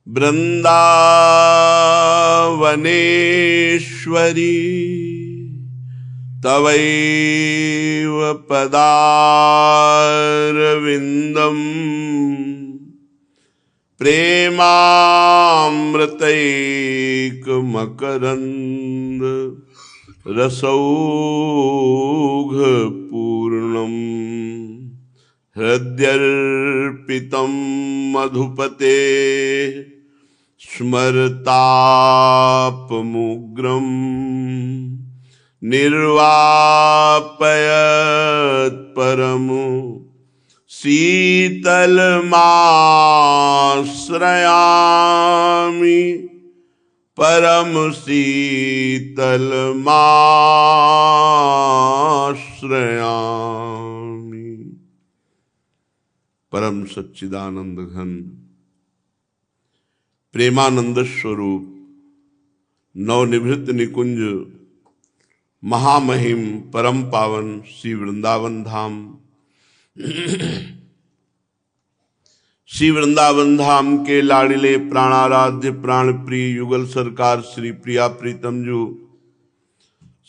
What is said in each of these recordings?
वृंदावनेश्वरी तवैव पदारविन्दम् प्रेमामृतैकमकरन्द रसौघपूर्णम् हृद्यर्पितं मधुपते स्मरतापमुग्रं निर्वापयत् परमु शीतलमाश्रयामि परम शीतलमाश्रयामि। परम सच्चिदानंद घन प्रेमानंद स्वरूप नवनिभृत निकुंज महामहिम परम पावन श्री वृंदावन धाम, श्री वृंदावन धाम के लाडिले प्राणाराध्य प्राण प्रिय युगल सरकार श्री प्रिया प्रीतम जू,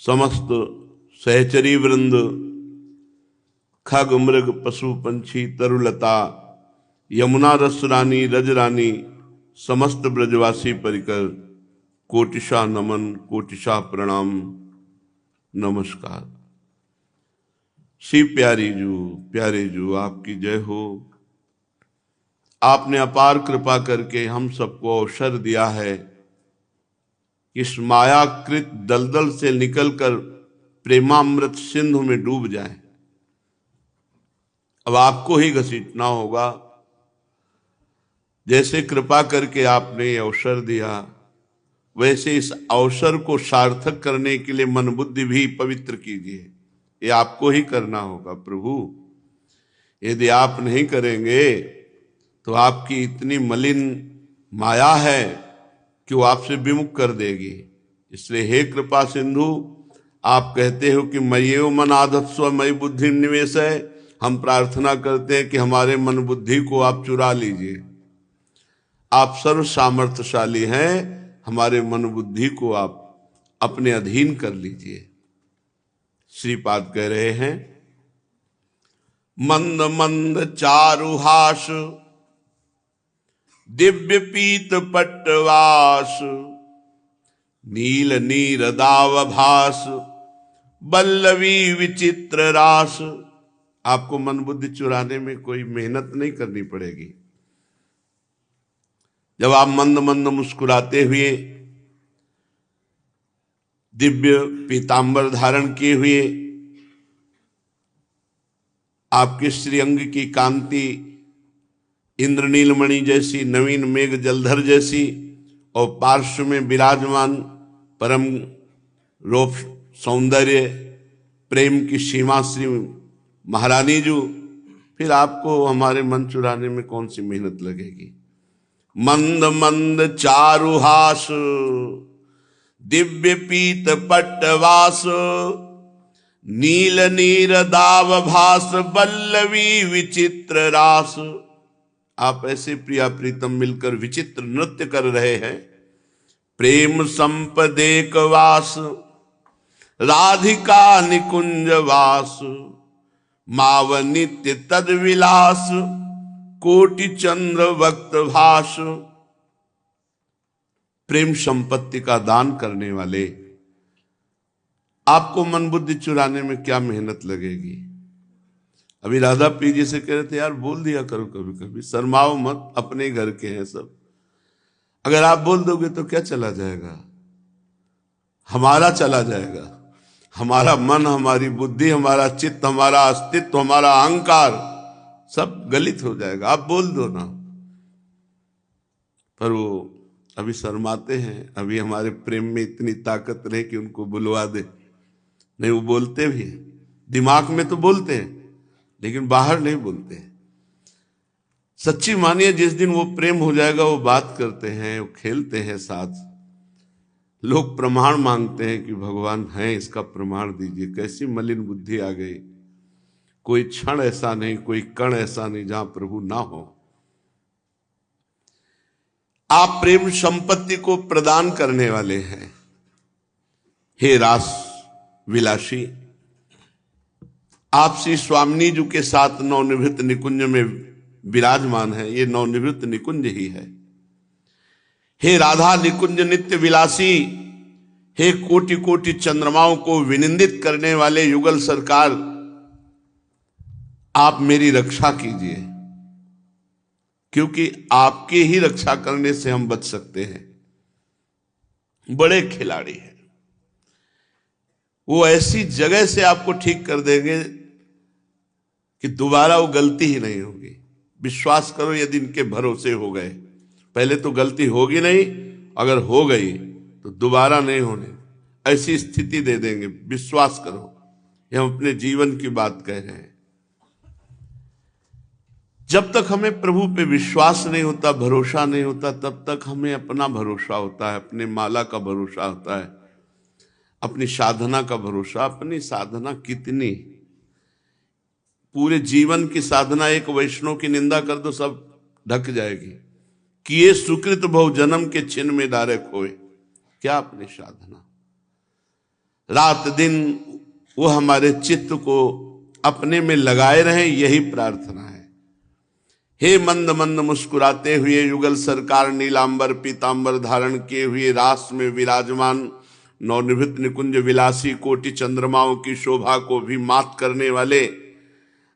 समस्त सहचरी वृंद, खग मृग पशु पंछी तरुलता यमुना रस रानी रज रानी समस्त ब्रजवासी परिकर कोटिशा नमन कोटिशा प्रणाम नमस्कार। श्री प्यारे जू आपकी जय हो। आपने अपार कृपा करके हम सबको अवसर दिया है इस मायाकृत दलदल से निकलकर प्रेमामृत सिंधु में डूब जाए। अब आपको ही घसीटना होगा। जैसे कृपा करके आपने ये अवसर दिया, वैसे इस अवसर को सार्थक करने के लिए मन बुद्धि भी पवित्र कीजिए। ये आपको ही करना होगा प्रभु। यदि आप नहीं करेंगे तो आपकी इतनी मलिन माया है कि वो आपसे विमुख कर देगी। इसलिए हे कृपा सिंधु, आप कहते हो कि मय्येव मन आधत्स्व मयि बुद्धि निवेश है। हम प्रार्थना करते हैं कि हमारे मन बुद्धि को आप चुरा लीजिए। आप सर्व सामर्थ्यशाली हैं, हमारे मन बुद्धि को आप अपने अधीन कर लीजिए। श्रीपाद कह रहे हैं, मंद मंद चारुहास दिव्य पीत पट्टवास नील नीर दावभास बल्लवी विचित्र रास। आपको मन बुद्धि चुराने में कोई मेहनत नहीं करनी पड़ेगी। जब आप मंद मंद मुस्कुराते हुए दिव्य पीतांबर धारण किए हुए आपके श्रीअंग की कांति इंद्रनीलमणि जैसी, नवीन मेघ जलधर जैसी, और पार्श्व में विराजमान परम रूप सौंदर्य प्रेम की सीमा श्री महारानी जी, फिर आपको हमारे मन चुराने में कौन सी मेहनत लगेगी। मंद मंद चारुहास दिव्य पीत पट्टवास नील नीर दावभास बल्लवी विचित्र रास। आप ऐसे प्रिया प्रीतम मिलकर विचित्र नृत्य कर रहे हैं। प्रेम संपदेक वास राधिका निकुंज वास माव नित्य तद विलास कोटि चंद्र वक्त भास। प्रेम संपत्ति का दान करने वाले, आपको मन बुद्धि चुराने में क्या मेहनत लगेगी। अभी राधा पी जी से कह रहे थे, यार बोल दिया करो कभी कभी, शर्माओ मत, अपने घर के हैं सब। अगर आप बोल दोगे तो क्या चला जाएगा, हमारा चला जाएगा। हमारा मन, हमारी बुद्धि, हमारा चित्त, हमारा अस्तित्व, हमारा अहंकार सब गलित हो जाएगा। आप बोल दो ना। पर वो अभी शर्माते हैं। अभी हमारे प्रेम में इतनी ताकत रहे कि उनको बुलवा दे। नहीं, वो बोलते भी हैं, दिमाग में तो बोलते हैं लेकिन बाहर नहीं बोलते हैं। सच्ची मानिए, जिस दिन वो प्रेम हो जाएगा वो बात करते हैं, वो खेलते हैं साथ। लोग प्रमाण मांगते हैं कि भगवान हैं, इसका प्रमाण दीजिए। कैसी मलिन बुद्धि आ गई। कोई क्षण ऐसा नहीं, कोई कण ऐसा नहीं जहां प्रभु ना हो। आप प्रेम संपत्ति को प्रदान करने वाले हैं। हे रास विलासी, आप श्री स्वामिनी जी के साथ नवनिवृत्त निकुंज में विराजमान है। ये नवनिवृत्त निकुंज ही है। हे राधा निकुंज नित्य विलासी, हे कोटि कोटि चंद्रमाओं को विनिंदित करने वाले युगल सरकार, आप मेरी रक्षा कीजिए, क्योंकि आपकी ही रक्षा करने से हम बच सकते हैं। बड़े खिलाड़ी हैं वो, ऐसी जगह से आपको ठीक कर देंगे कि दोबारा वो गलती ही नहीं होगी। विश्वास करो, यदि इनके भरोसे हो गए, पहले तो गलती होगी नहीं, अगर हो गई तो दोबारा नहीं होने, ऐसी स्थिति दे देंगे। विश्वास करो, ये हम अपने जीवन की बात कह रहे हैं। जब तक हमें प्रभु पे विश्वास नहीं होता, भरोसा नहीं होता, तब तक हमें अपना भरोसा होता है, अपने माला का भरोसा होता है, अपनी साधना का भरोसा। अपनी साधना कितनी, पूरे जीवन की साधना, एक वैष्णव की निंदा कर दो सब ढक जाएगी। किए सुकृत बहु जन्म के छिन्न में डारे खोए, क्या अपनी साधना। रात दिन वो हमारे चित्त को अपने में लगाए रहें, यही प्रार्थना है। हे मंद मंद मुस्कुराते हुए युगल सरकार, नीलांबर पीतांबर धारण किए हुए रास में विराजमान नवनिवृत्त निकुंज विलासी, कोटि चंद्रमाओं की शोभा को भी मात करने वाले,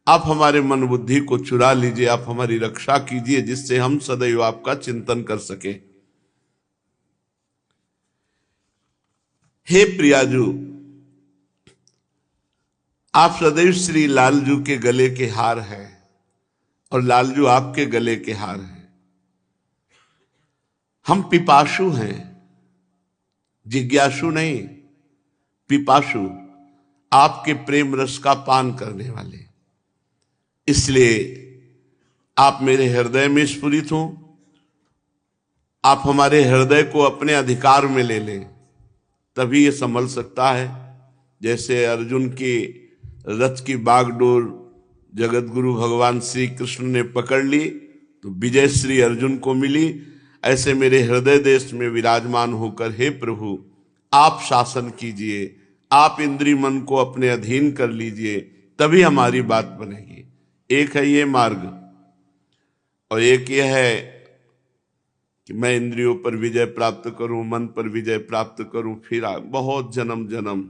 आप हमारे मन बुद्धि को चुरा लीजिए, आप हमारी रक्षा कीजिए, जिससे हम सदैव आपका चिंतन कर सके। हे प्रियाजू, आप सदैव श्री लालजू के गले के हार हैं और लालजू आपके गले के हार हैं। हम पिपासु हैं, जिज्ञासु नहीं, पिपासु, आपके प्रेम रस का पान करने वाले। इसलिए आप मेरे हृदय में स्फुरित हो, आप हमारे हृदय को अपने अधिकार में ले लें, तभी ये संभल सकता है। जैसे अर्जुन के रथ की बागडोर जगत गुरु भगवान श्री कृष्ण ने पकड़ ली तो विजय श्री अर्जुन को मिली, ऐसे मेरे हृदय देश में विराजमान होकर हे प्रभु आप शासन कीजिए, आप इंद्रिय मन को अपने अधीन कर लीजिए, तभी हमारी बात बनेगी। एक है ये मार्ग और एक यह है कि मैं इंद्रियों पर विजय प्राप्त करूं, मन पर विजय प्राप्त करूं, फिर बहुत जन्म जन्म।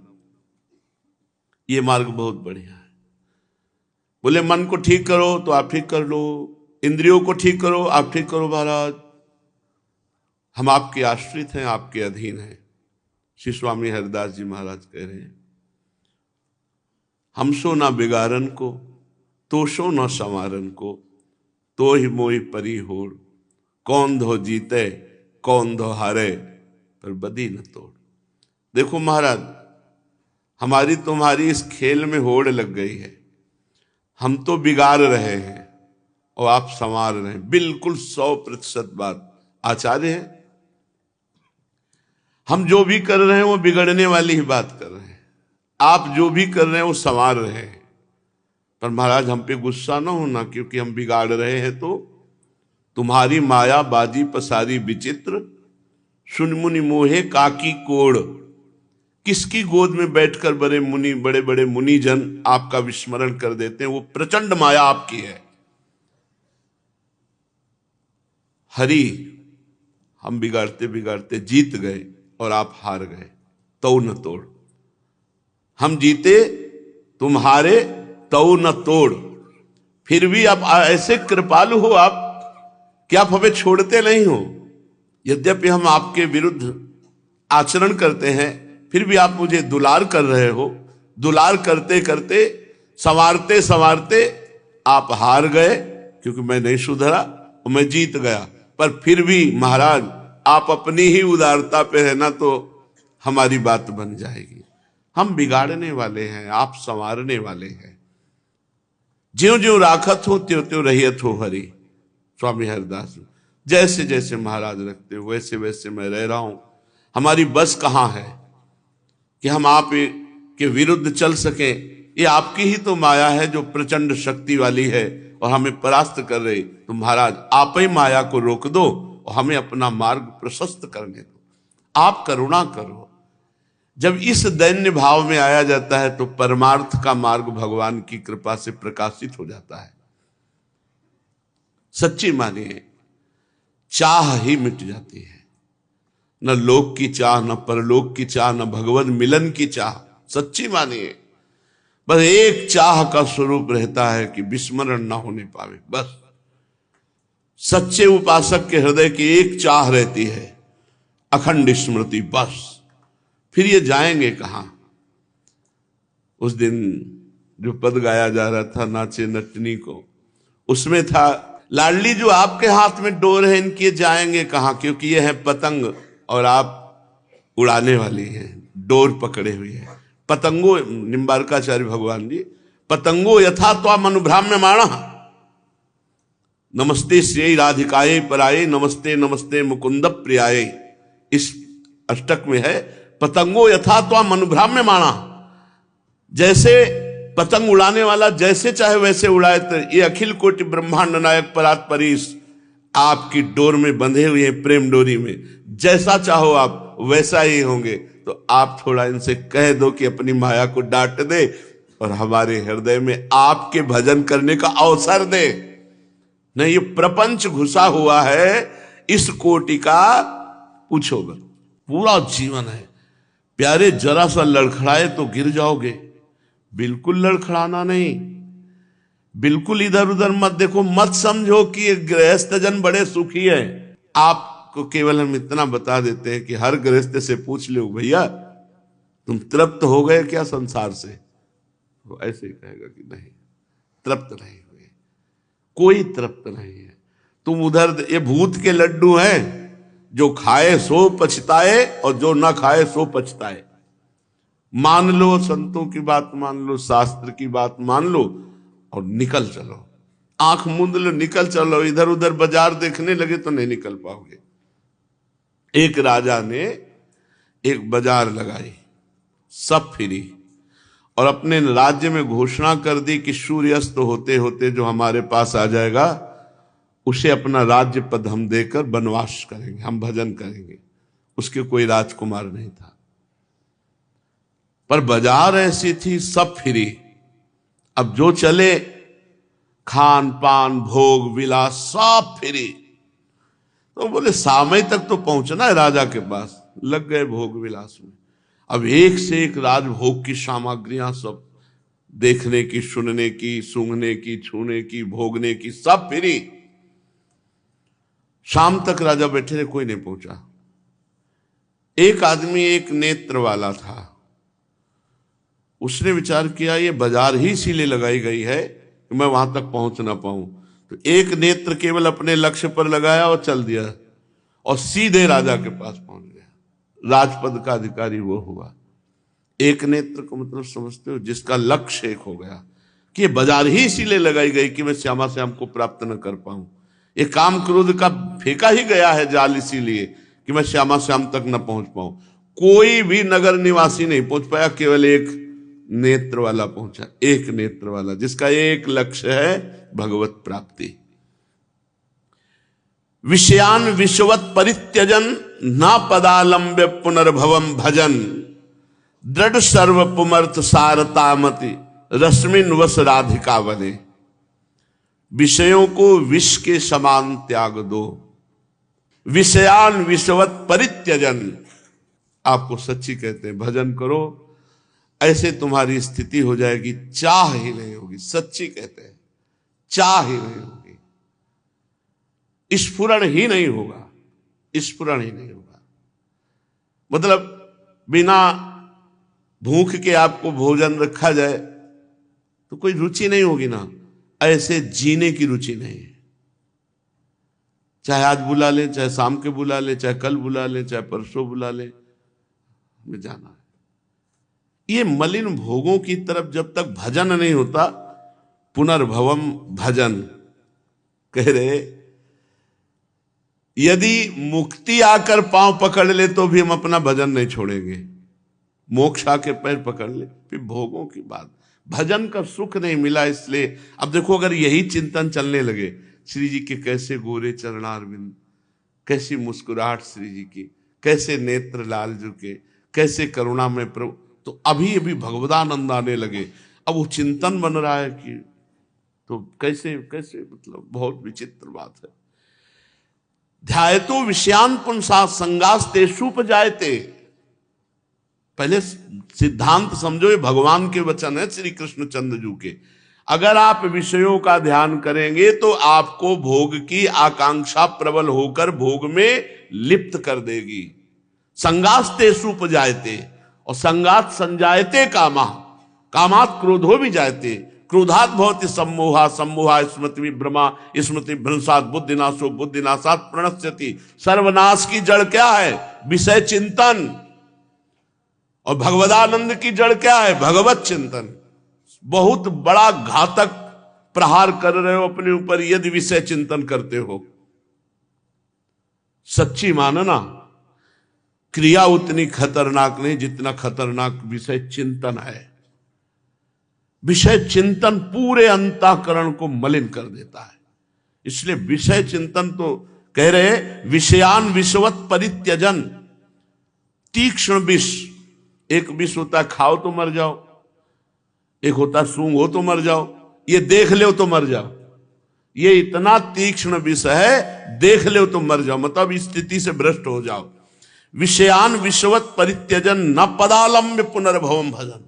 ये मार्ग बहुत बढ़िया है। बोले मन को ठीक करो तो आप ठीक कर लो, इंद्रियों को ठीक करो आप ठीक करो महाराज, हम आपके आश्रित हैं, आपके अधीन हैं। श्री स्वामी हरिदास जी महाराज कह रहे हैं, हम सो ना बिगारन को, तो सो न संवारन को, तो ही मोहि परी होड़, कौन धो जीते कौन धो हारे, पर बदी न तोड़। देखो महाराज, हमारी तुम्हारी इस खेल में होड़ लग गई है। हम तो बिगाड़ रहे हैं और आप संवार रहे हैं। बिल्कुल 100% बात आचार्य है। हम जो भी कर रहे हैं वो बिगड़ने वाली ही बात कर रहे हैं, आप जो भी कर रहे हैं वो संवार रहे हैं। पर महाराज हम पे गुस्सा ना होना, क्योंकि हम बिगाड़ रहे हैं तो तुम्हारी माया बाजी पसारी विचित्र, सुन मुनि मोहे काकी कोड़। किसकी गोद में बैठकर बड़े बड़े मुनि जन आपका विस्मरण कर देते हैं, वो प्रचंड माया आपकी है। हरि, हम बिगाड़ते बिगाड़ते जीत गए और आप हार गए, तो न तोड़। हम जीते तुम्हारे तो न तोड़। फिर भी आप ऐसे कृपालु हो आप कि आप हमें छोड़ते नहीं हो। यद्यपि हम आपके विरुद्ध आचरण करते हैं, फिर भी आप मुझे दुलार कर रहे हो। दुलार करते करते संवारते संवारते आप हार गए, क्योंकि मैं नहीं सुधरा और मैं जीत गया। पर फिर भी महाराज आप अपनी ही उदारता पे रहना तो हमारी बात बन जाएगी। हम बिगाड़ने वाले हैं, आप संवारने वाले हैं। ज्यों ज्यों राखत हो त्यों त्यों रहियत हो हरि। स्वामी हरिदास, जैसे जैसे महाराज रखते हो वैसे वैसे मैं रह रहा हूं। हमारी बस कहाँ है कि हम आप के विरुद्ध चल सके। ये आपकी ही तो माया है जो प्रचंड शक्ति वाली है और हमें परास्त कर रही। तो महाराज आप ही माया को रोक दो हमें अपना मार्ग प्रशस्त करने दो, आप करुणा करो। जब इस दैन्य भाव में आया जाता है तो परमार्थ का मार्ग भगवान की कृपा से प्रकाशित हो जाता है। सच्ची मानिए, चाह ही मिट जाती है, न लोक की चाह, न परलोक की चाह, न भगवत मिलन की चाह। सच्ची मानिए, बस एक चाह का स्वरूप रहता है कि विस्मरण ना होने पावे। बस सच्चे उपासक के हृदय की एक चाह रहती है, अखंड स्मृति। बस फिर ये जाएंगे कहां? उस दिन जो पद गाया जा रहा था, नाचे नटनी को, उसमें था, लाडली जो आपके हाथ में डोर है, इनके जाएंगे कहां? क्योंकि ये है पतंग और आप उड़ाने वाली हैं, डोर पकड़े हुए हैं। पतंगो, निम्बारकाचार्य भगवान जी, पतंगो यथा त्वाम अनुभ्राम्यमाणा, नमस्ते श्री राधिकाये पराये, नमस्ते नमस्ते मुकुंद प्रियाये। इस अष्टक में है, पतंगो यथा त्वाम अनुभ्राम्यमाणा, जैसे पतंग उड़ाने वाला जैसे चाहे वैसे उड़ाए, तो ये अखिल कोटि ब्रह्मांड नायक परात परीश आपकी डोर में बंधे हुए हैं, प्रेम डोरी में, जैसा चाहो आप वैसा ही होंगे। तो आप थोड़ा इनसे कह दो कि अपनी माया को डांट दे और हमारे हृदय में आपके भजन करने का अवसर दे। नहीं, ये प्रपंच घुसा हुआ है इस कोटि का, पूछो मत, पूरा जीवन है। प्यारे, जरा सा लड़खड़ाए तो गिर जाओगे, बिल्कुल लड़खड़ाना नहीं, बिल्कुल इधर उधर मत देखो, मत समझो कि ये गृहस्थ जन बड़े सुखी है। आपको केवल हम इतना बता देते हैं कि हर गृहस्थ से पूछ लो, भैया तुम तृप्त हो गए क्या संसार से? वो ऐसे ही कहेगा कि नहीं, तृप्त नहीं हुए, कोई तृप्त नहीं है। तुम उधर, ये भूत के लड्डू हैं, जो खाए सो पछताए और जो ना खाए सो पछताए। मान लो संतों की बात, मान लो शास्त्र की बात, मान लो और निकल चलो, आंख मूंद लो, निकल चलो। इधर उधर बाजार देखने लगे तो नहीं निकल पाओगे। एक राजा ने एक बाजार लगाई, सब फ्री, और अपने राज्य में घोषणा कर दी कि सूर्यास्त होते होते जो हमारे पास आ जाएगा उसे अपना राज्य पद हम देकर वनवास करेंगे, हम भजन करेंगे। उसके कोई राजकुमार नहीं था, पर बाजार ऐसी थी, सब फ्री। अब जो चले, खान पान भोग विलास सब फ्री। तो बोले सामय तक तो पहुंचना है राजा के पास, लग गए भोग विलास में। अब एक से एक राजभोग की सामग्रियां, सब देखने की, सुनने की, सूंघने की, छूने की, भोगने की, सब फ्री। शाम तक राजा बैठे रहे, कोई नहीं पहुंचा। एक आदमी एक नेत्र वाला था, उसने विचार किया ये बाजार ही इसीलिए लगाई गई है कि मैं वहां तक पहुंच ना पाऊं। तो एक नेत्र केवल अपने लक्ष्य पर लगाया और चल दिया, और सीधे राजा के पास पहुंच गया। राजपद का अधिकारी वो हुआ। एक नेत्र को मतलब समझते हो, जिसका लक्ष्य एक हो गया कि ये बाजार ही इसीलिए लगाई गई कि मैं श्यामा श्याम को प्राप्त न कर पाऊं। ये काम क्रोध का फेंका ही गया है जाल इसीलिए कि मैं श्यामा श्याम तक न पहुंच पाऊं। कोई भी नगर निवासी नहीं पहुंच पाया, केवल एक नेत्र वाला पहुंचा, एक नेत्र वाला, जिसका एक लक्ष्य है भगवत प्राप्ति। विषयान विश्ववत परित्यजन ना पदालंब्य पुनर्भवम भजन, दृढ़ सर्व पुमर्थ सारतामति रश्मिन वस राधिका बने। विषयों को विष के समान त्याग दो, विषयान विश्ववत परित्यजन। आपको सच्ची कहते हैं, भजन करो, ऐसे तुम्हारी स्थिति हो जाएगी, चाह ही नहीं होगी। सच्ची कहते हैं, चाह ही नहीं होगी, स्फुरण ही नहीं होगा, स्फुरण ही नहीं होगा। मतलब बिना भूख के आपको भोजन रखा जाए तो कोई रुचि नहीं होगी ना, ऐसे जीने की रुचि नहीं है। चाहे आज बुला ले, चाहे शाम के बुला ले, चाहे कल बुला ले, चाहे परसों बुला ले, हमें जाना है। ये मलिन भोगों की तरफ जब तक भजन नहीं होता, पुनर्भवम भजन कह रहे, यदि मुक्ति आकर पांव पकड़ ले तो भी हम अपना भजन नहीं छोड़ेंगे। मोक्ष आके पैर पकड़ ले, फिर भोगों की बात, भजन का सुख नहीं मिला। इसलिए अब देखो, अगर यही चिंतन चलने लगे, श्री जी के कैसे गोरे चरणारविंद, कैसी मुस्कुराहट श्री जी की, कैसे नेत्र लाल जी के, कैसे करुणा में प्रभु। तो अभी अभी भगवदानंद आने लगे। अब वो चिंतन बन रहा है कि तो कैसे कैसे, मतलब बहुत विचित्र बात है। ध्यायतो विषयान पुंसा संगास्तेषुपजायते। पहले सिद्धांत समझो, ये भगवान के वचन है श्री कृष्ण चंद्र जी के। अगर आप विषयों का ध्यान करेंगे तो आपको भोग की आकांक्षा प्रबल होकर भोग में लिप्त कर देगी। संगास्तेषुपजायते, और संगात संजायते कामा, कामात क्रोधो भी जायते, क्रोधात भवति सम्मोहा, सम्मोहा स्मृति विभ्रमा, स्मृति भ्रंशात बुद्धिनाशो, बुद्धिनाशात प्रणश्यति। सर्वनाश की जड़ क्या है? विषय चिंतन। और भगवदानंद की जड़ क्या है? भगवत चिंतन। बहुत बड़ा घातक प्रहार कर रहे हो अपने ऊपर यदि विषय चिंतन करते हो। सच्ची मानना, क्रिया उतनी खतरनाक नहीं जितना खतरनाक विषय चिंतन है। विषय चिंतन पूरे अंतःकरण को मलिन कर देता है। इसलिए विषय चिंतन तो कह रहे विषयान विषवत परित्यजन। तीक्ष्ण विष, एक विष होता है खाओ तो मर जाओ, एक होता है सूंघ हो तो मर जाओ, ये देख ले तो मर जाओ। ये इतना तीक्ष्ण विष है, देख ले तो मर जाओ, मतलब इस स्थिति से भ्रष्ट हो जाओ। विषयान विषवत परित्यजन न पदालम्ब्य पुनर्भवम भजन।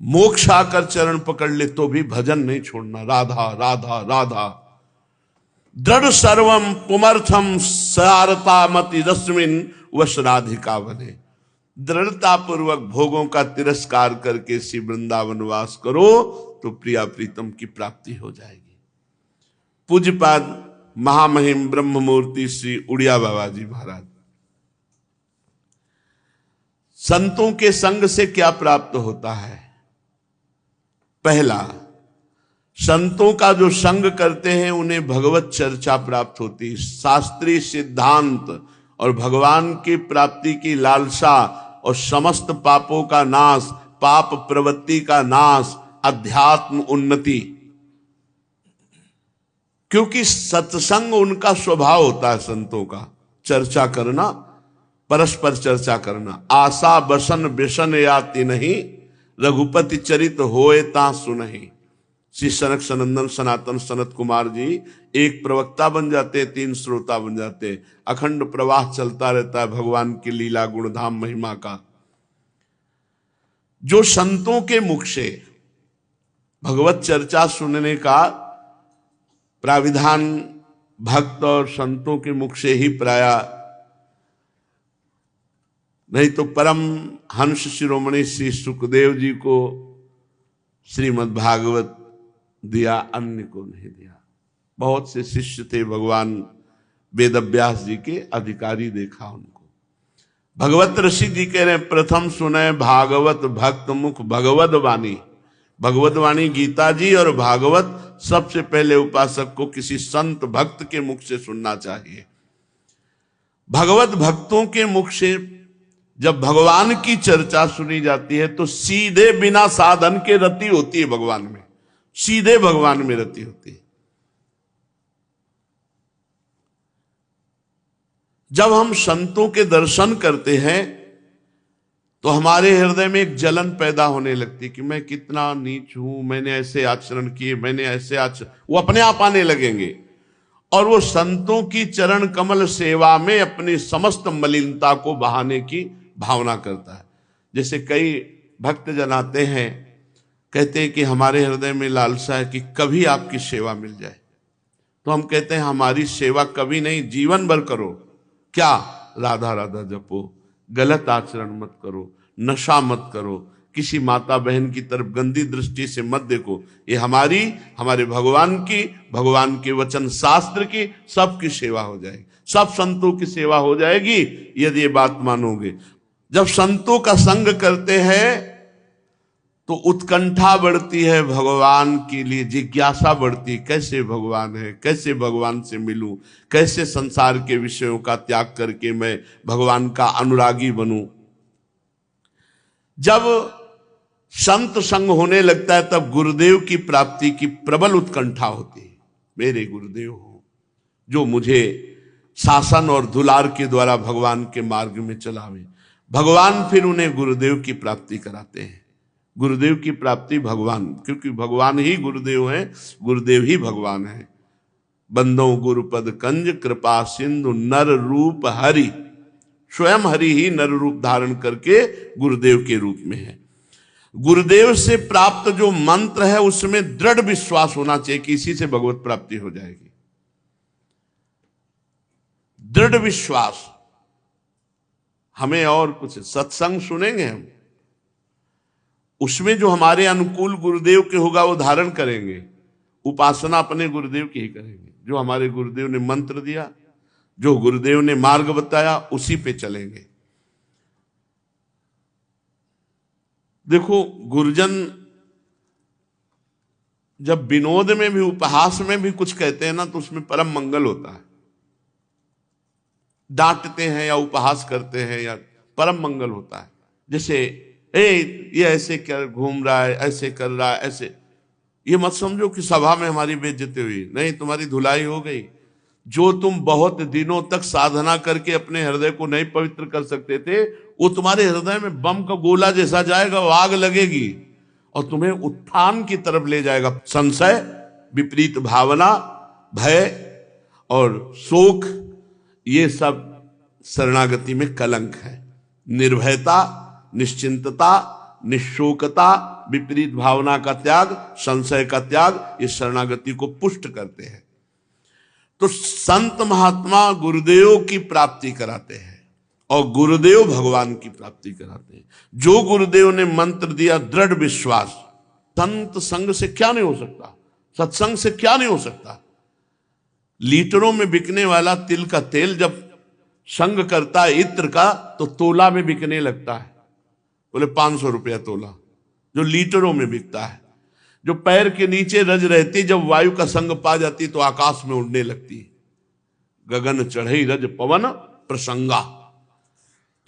मोक्ष आकर चरण पकड़ ले तो भी भजन नहीं छोड़ना। राधा राधा राधा। दृढ़ सर्वम पुमर्थम सारता मति रश्मिन वश राधिका बने। दृढ़ता पूर्वक भोगों का तिरस्कार करके श्री वृंदावन वास करो तो प्रिया प्रीतम की प्राप्ति हो जाएगी। पूज्यपाद महामहिम ब्रह्ममूर्ति श्री उड़िया बाबा जी महाराज। संतों के संग से क्या प्राप्त होता है? पहला, संतों का जो संग करते हैं उन्हें भगवत चर्चा प्राप्त होती, शास्त्रीय सिद्धांत और भगवान की प्राप्ति की लालसा और समस्त पापों का नाश, पाप प्रवृत्ति का नाश, अध्यात्म उन्नति। क्योंकि सत्संग उनका स्वभाव होता है संतों का, चर्चा करना, परस्पर चर्चा करना। आशा बसन व्यसन याति नहीं, रघुपति चरित होए ता सुनहि। श्री सनक सनंदन सनातन सनत कुमार जी एक प्रवक्ता बन जाते, तीन श्रोता बन जाते। अखंड प्रवाह चलता रहता है भगवान की लीला गुणधाम महिमा का। जो संतों के मुख से भगवत चर्चा सुनने का प्राविधान भक्त और संतों के मुख से ही प्राया, नहीं तो परम हंस शिरोमणि श्री सुखदेव जी को श्रीमद् भागवत दिया, अन्य को नहीं दिया। बहुत से शिष्य थे भगवान वेदव्यास जी के, अधिकारी देखा उनको। भगवत ऋषि जी कह रहे प्रथम सुने भागवत भक्त मुख भगवत वाणी। भगवत वाणी गीता जी और भागवत सबसे पहले उपासक को किसी संत भक्त के मुख से सुनना चाहिए। भगवत भक्तों के मुख से जब भगवान की चर्चा सुनी जाती है तो सीधे बिना साधन के रति होती है भगवान में, सीधे भगवान में रति होती है। जब हम संतों के दर्शन करते हैं तो हमारे हृदय में एक जलन पैदा होने लगती कि मैं कितना नीच हूं, मैंने ऐसे आचरण किए, मैंने ऐसे आचरण, वो अपने आप आने लगेंगे। और वो संतों की चरण कमल सेवा में अपनी समस्त मलिनता को बहाने की भावना करता है। जैसे कई भक्त जन आते हैं, कहते हैं कि हमारे हृदय में लालसा है कि कभी आपकी सेवा मिल जाए। तो हम कहते हैं हमारी सेवा कभी नहीं, जीवन भर करो। क्या? राधा राधा जपो, गलत आचरण मत करो, नशा मत करो, किसी माता बहन की तरफ गंदी दृष्टि से मत देखो। ये हमारे भगवान की, भगवान के वचन शास्त्र की सबकी सेवा हो जाएगी, सब संतों की सेवा हो जाएगी यदि ये बात मानोगे। जब संतों का संग करते हैं तो उत्कंठा बढ़ती है, भगवान के लिए जिज्ञासा बढ़ती, कैसे भगवान है, कैसे भगवान से मिलूं, कैसे संसार के विषयों का त्याग करके मैं भगवान का अनुरागी बनूं। जब संत संग होने लगता है तब गुरुदेव की प्राप्ति की प्रबल उत्कंठा होती है। मेरे गुरुदेव हो, जो मुझे शासन और दुलार के द्वारा भगवान के मार्ग में चलावे। भगवान फिर उन्हें गुरुदेव की प्राप्ति कराते हैं। गुरुदेव की प्राप्ति भगवान, क्योंकि भगवान ही गुरुदेव हैं, गुरुदेव ही भगवान है। बंदो गुरुपद कंज कृपा सिंधु नर रूप हरि, स्वयं हरि ही नर रूप धारण करके गुरुदेव के रूप में है। गुरुदेव से प्राप्त जो मंत्र है उसमें दृढ़ विश्वास होना चाहिए कि इसी से भगवत प्राप्ति हो जाएगी। दृढ़ विश्वास। हमें और कुछ सत्संग सुनेंगे हम, उसमें जो हमारे अनुकूल गुरुदेव के होगा वो धारण करेंगे। उपासना अपने गुरुदेव की ही करेंगे। जो हमारे गुरुदेव ने मंत्र दिया, जो गुरुदेव ने मार्ग बताया, उसी पे चलेंगे। देखो, गुरुजन जब विनोद में भी, उपहास में भी कुछ कहते हैं ना, तो उसमें परम मंगल होता है। डांटते हैं या उपहास करते हैं या परम मंगल होता है। जैसे ये ऐसे क्या घूम रहा है, ऐसे कर रहा है, ऐसे, ये मत समझो कि सभा में हमारी बेइज्जती हुई। नहीं, तुम्हारी धुलाई हो गई। जो तुम बहुत दिनों तक साधना करके अपने हृदय को नहीं पवित्र कर सकते थे, वो तुम्हारे हृदय में बम का गोला जैसा जाएगा, वो आग लगेगी और तुम्हें उत्थान की तरफ ले जाएगा। संशय, विपरीत भावना, भय और शोक, ये सब शरणागति में कलंक है। निर्भयता, निश्चिंतता, निशोकता, विपरीत भावना का त्याग, संशय का त्याग, इस शरणागति को पुष्ट करते हैं। तो संत महात्मा गुरुदेव की प्राप्ति कराते हैं और गुरुदेव भगवान की प्राप्ति कराते हैं। जो गुरुदेव ने मंत्र दिया, दृढ़ विश्वास। संत संग से क्या नहीं हो सकता, सत्संग से क्या नहीं हो सकता। लीटरों में बिकने वाला तिल का तेल जब संग करता है इत्र का, तो तोला में बिकने लगता है। बोले 500 रुपया तोला, जो लीटरों में बिकता है। जो पैर के नीचे रज रहती, जब वायु का संग पा जाती तो आकाश में उड़ने लगती। गगन चढ़ई रज पवन प्रसंगा।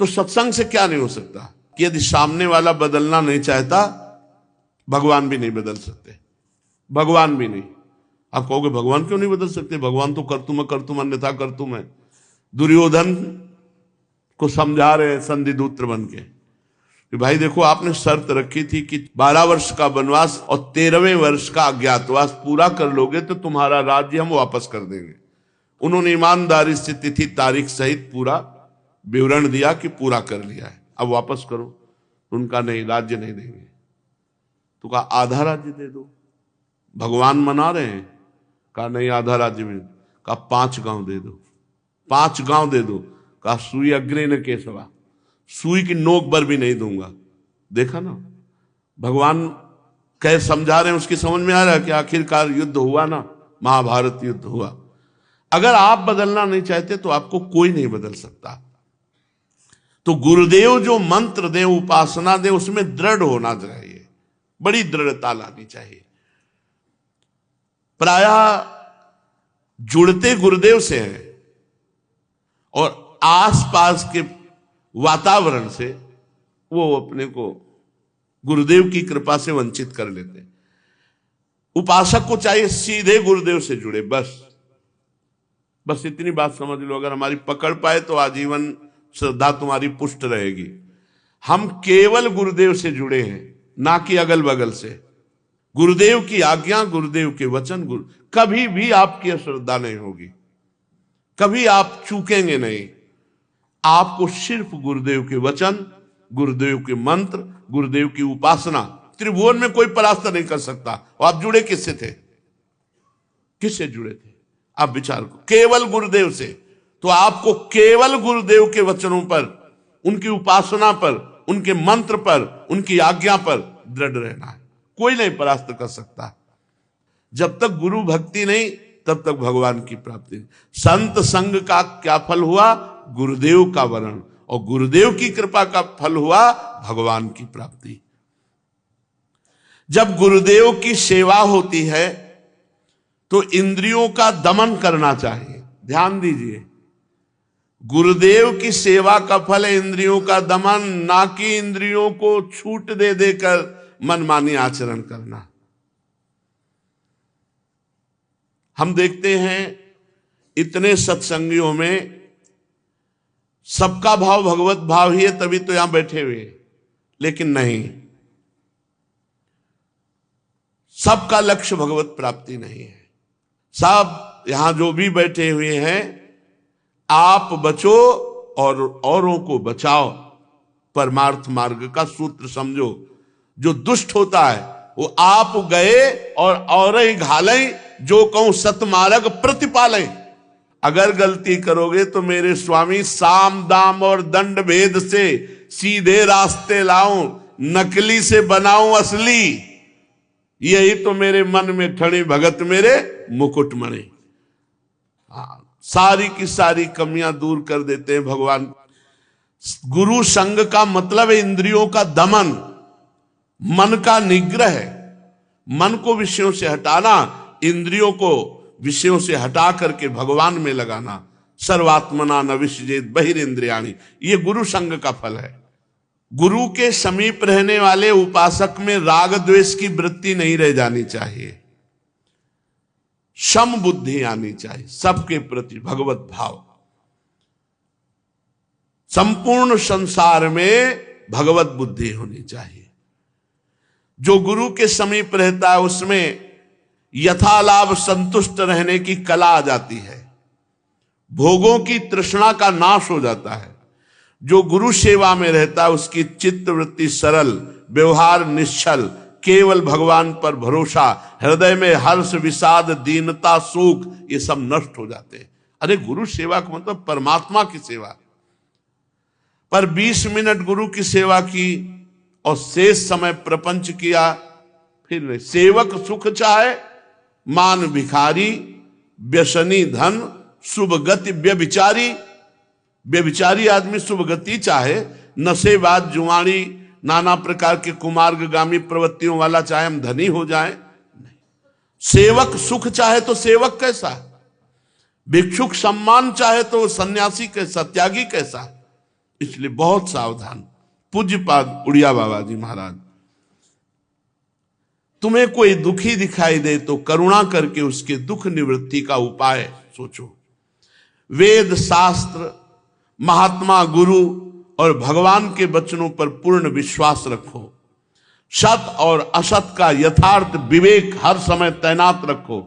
तो सत्संग से क्या नहीं हो सकता कि यदि सामने वाला बदलना नहीं चाहता, भगवान भी नहीं बदल सकते। भगवान भी नहीं। आप कहोगे भगवान क्यों नहीं बदल सकते? भगवान तो कर्तुम अन्यथा कर्तुम है। दुर्योधन को समझा रहे संधिदूत्र बन के कि भाई देखो, आपने शर्त रखी थी कि 12 वर्ष का वनवास और 13वें वर्ष का अज्ञातवास पूरा कर लोगे तो तुम्हारा राज्य हम वापस कर देंगे। उन्होंने ईमानदारी से तिथि तारीख सहित पूरा विवरण दिया कि पूरा कर लिया है, अब वापस करो। उनका नहीं, राज्य नहीं देंगे। तो कहा आधा राज्य दे दो। भगवान मना रहे हैं। कहा नहीं, आधा राज्य में। कहा 5 गांव दे दो। 5 गांव दे दो। कहा सुई अग्रे न केसवा, सुई की नोक पर भी नहीं दूंगा। देखा ना, भगवान कह समझा रहे हैं, उसकी समझ में आ रहा है कि आखिरकार युद्ध हुआ ना, महाभारत युद्ध हुआ। अगर आप बदलना नहीं चाहते तो आपको कोई नहीं बदल सकता। तो गुरुदेव जो मंत्र दे, उपासना दे, उसमें दृढ़ होना चाहिए, बड़ी दृढ़ता लानी चाहिए। प्रायः जुड़ते गुरुदेव से हैं और आसपास के वातावरण से वो अपने को गुरुदेव की कृपा से वंचित कर लेते। उपासक को चाहिए सीधे गुरुदेव से जुड़े, बस इतनी बात समझ लो। अगर हमारी पकड़ पाए तो आजीवन श्रद्धा तुम्हारी पुष्ट रहेगी। हम केवल गुरुदेव से जुड़े हैं, ना कि अगल बगल से। गुरुदेव की आज्ञा, गुरुदेव के वचन, कभी भी आपकी अश्रद्धा नहीं होगी, कभी आप चूकेंगे नहीं। आपको सिर्फ गुरुदेव के वचन, गुरुदेव के मंत्र, गुरुदेव की उपासना, त्रिभुवन में कोई परास्त नहीं कर सकता। और आप जुड़े किससे थे? किससे जुड़े थे? आप विचार करो। केवल गुरुदेव से। तो आपको केवल गुरुदेव के वचनों पर, उनकी उपासना पर, उनके मंत्र पर, उनकी आज्ञा पर दृढ़ रहना है। कोई नहीं परास्त कर सकता। जब तक गुरु भक्ति नहीं, तब तक भगवान की प्राप्ति नहीं। संत संग का क्या फल हुआ? गुरुदेव का वरण। और गुरुदेव की कृपा का फल हुआ भगवान की प्राप्ति। जब गुरुदेव की सेवा होती है तो इंद्रियों का दमन करना चाहिए। ध्यान दीजिए, गुरुदेव की सेवा का फल है इंद्रियों का दमन, ना कि इंद्रियों को छूट दे देकर मनमानी आचरण करना। हम देखते हैं इतने सत्संगियों में सबका भाव भगवत भाव ही है, तभी तो यहां बैठे हुए। लेकिन नहीं, सबका लक्ष्य भगवत प्राप्ति नहीं है। सब यहां जो भी बैठे हुए हैं, आप बचो और औरों को बचाओ, परमार्थ मार्ग का सूत्र समझो। जो दुष्ट होता है वो आप गए और ही घालें, जो कहूं सतमार्ग प्रतिपालें। अगर गलती करोगे तो मेरे स्वामी साम दाम और दंड भेद से सीधे रास्ते लाऊं, नकली से बनाऊं असली। यही तो मेरे मन में ठणी भगत मेरे मुकुटमणि। सारी की सारी कमियां दूर कर देते हैं भगवान। गुरु संग का मतलब है इंद्रियों का दमन, मन का निग्रह है। मन को विषयों से हटाना, इंद्रियों को विषयों से हटा करके भगवान में लगाना। सर्वात्मना न विसजेत बहिरेंद्रियाणि, ये गुरु संग का फल है। गुरु के समीप रहने वाले उपासक में राग द्वेष की वृत्ति नहीं रह जानी चाहिए, सम बुद्धि आनी चाहिए, सबके प्रति भगवत भाव। संपूर्ण संसार में भगवत बुद्धि होनी चाहिए। जो गुरु के समीप रहता है उसमें यथालाभ संतुष्ट रहने की कला आ जाती है, भोगों की तृष्णा का नाश हो जाता है। जो गुरु सेवा में रहता है उसकी चित्त वृत्ति सरल, व्यवहार निश्चल, केवल भगवान पर भरोसा, हृदय में हर्ष विषाद दीनता सुख ये सब नष्ट हो जाते हैं। अरे गुरु सेवा का मतलब परमात्मा की सेवा। पर 20 मिनट गुरु की सेवा की और शेष समय प्रपंच किया, फिर नहीं। सेवक सुख चाहे मान भिखारी, व्यसनी धन शुभ गति व्यभिचारी। व्यभिचारी आदमी शुभ गति चाहे, नशेबाज जुआनी नाना प्रकार के कुमार्गामी प्रवृत्तियों वाला चाहे हम धनी हो जाए, नहीं। सेवक सुख चाहे तो सेवक कैसा, भिक्षुक सम्मान चाहे तो सन्यासी कैसा, त्यागी कैसा। इसलिए बहुत सावधान। पूज्यपाद उड़िया बाबा जी महाराज, तुम्हें कोई दुखी दिखाई दे तो करुणा करके उसके दुख निवृत्ति का उपाय सोचो। वेद शास्त्र, महात्मा गुरु और भगवान के वचनों पर पूर्ण विश्वास रखो। सत और असत का यथार्थ विवेक हर समय तैनात रखो।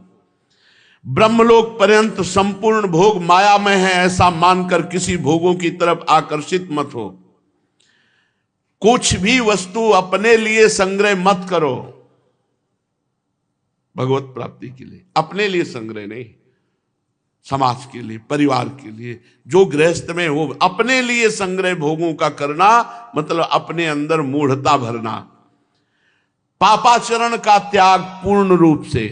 ब्रह्मलोक पर्यंत संपूर्ण भोग माया में है ऐसा मानकर किसी भोगों की तरफ आकर्षित मत हो। कुछ भी वस्तु अपने लिए संग्रह मत करो, भगवत प्राप्ति के लिए। अपने लिए संग्रह नहीं, समाज के लिए, परिवार के लिए। जो गृहस्थ में हो अपने लिए संग्रह भोगों का करना मतलब अपने अंदर मूढ़ता भरना। पापाचरण का त्याग पूर्ण रूप से,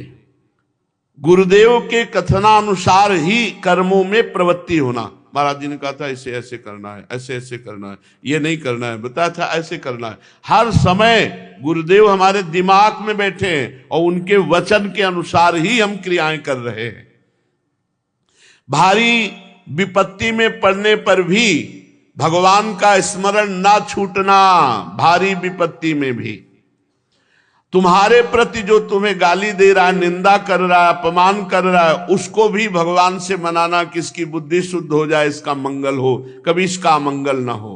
गुरुदेव के कथनानुसार ही कर्मों में प्रवृत्ति होना। महाराज जी ने कहा था ऐसे ऐसे करना है, ऐसे ऐसे करना है, ये नहीं करना है, बताया था ऐसे करना है। हर समय गुरुदेव हमारे दिमाग में बैठे हैं और उनके वचन के अनुसार ही हम क्रियाएं कर रहे हैं। भारी विपत्ति में पड़ने पर भी भगवान का स्मरण ना छूटना। भारी विपत्ति में भी तुम्हारे प्रति जो तुम्हें गाली दे रहा है, निंदा कर रहा है, अपमान कर रहा है, उसको भी भगवान से मनाना कि इसकी बुद्धि शुद्ध हो जाए, इसका मंगल हो, कभी इसका अमंगल ना हो।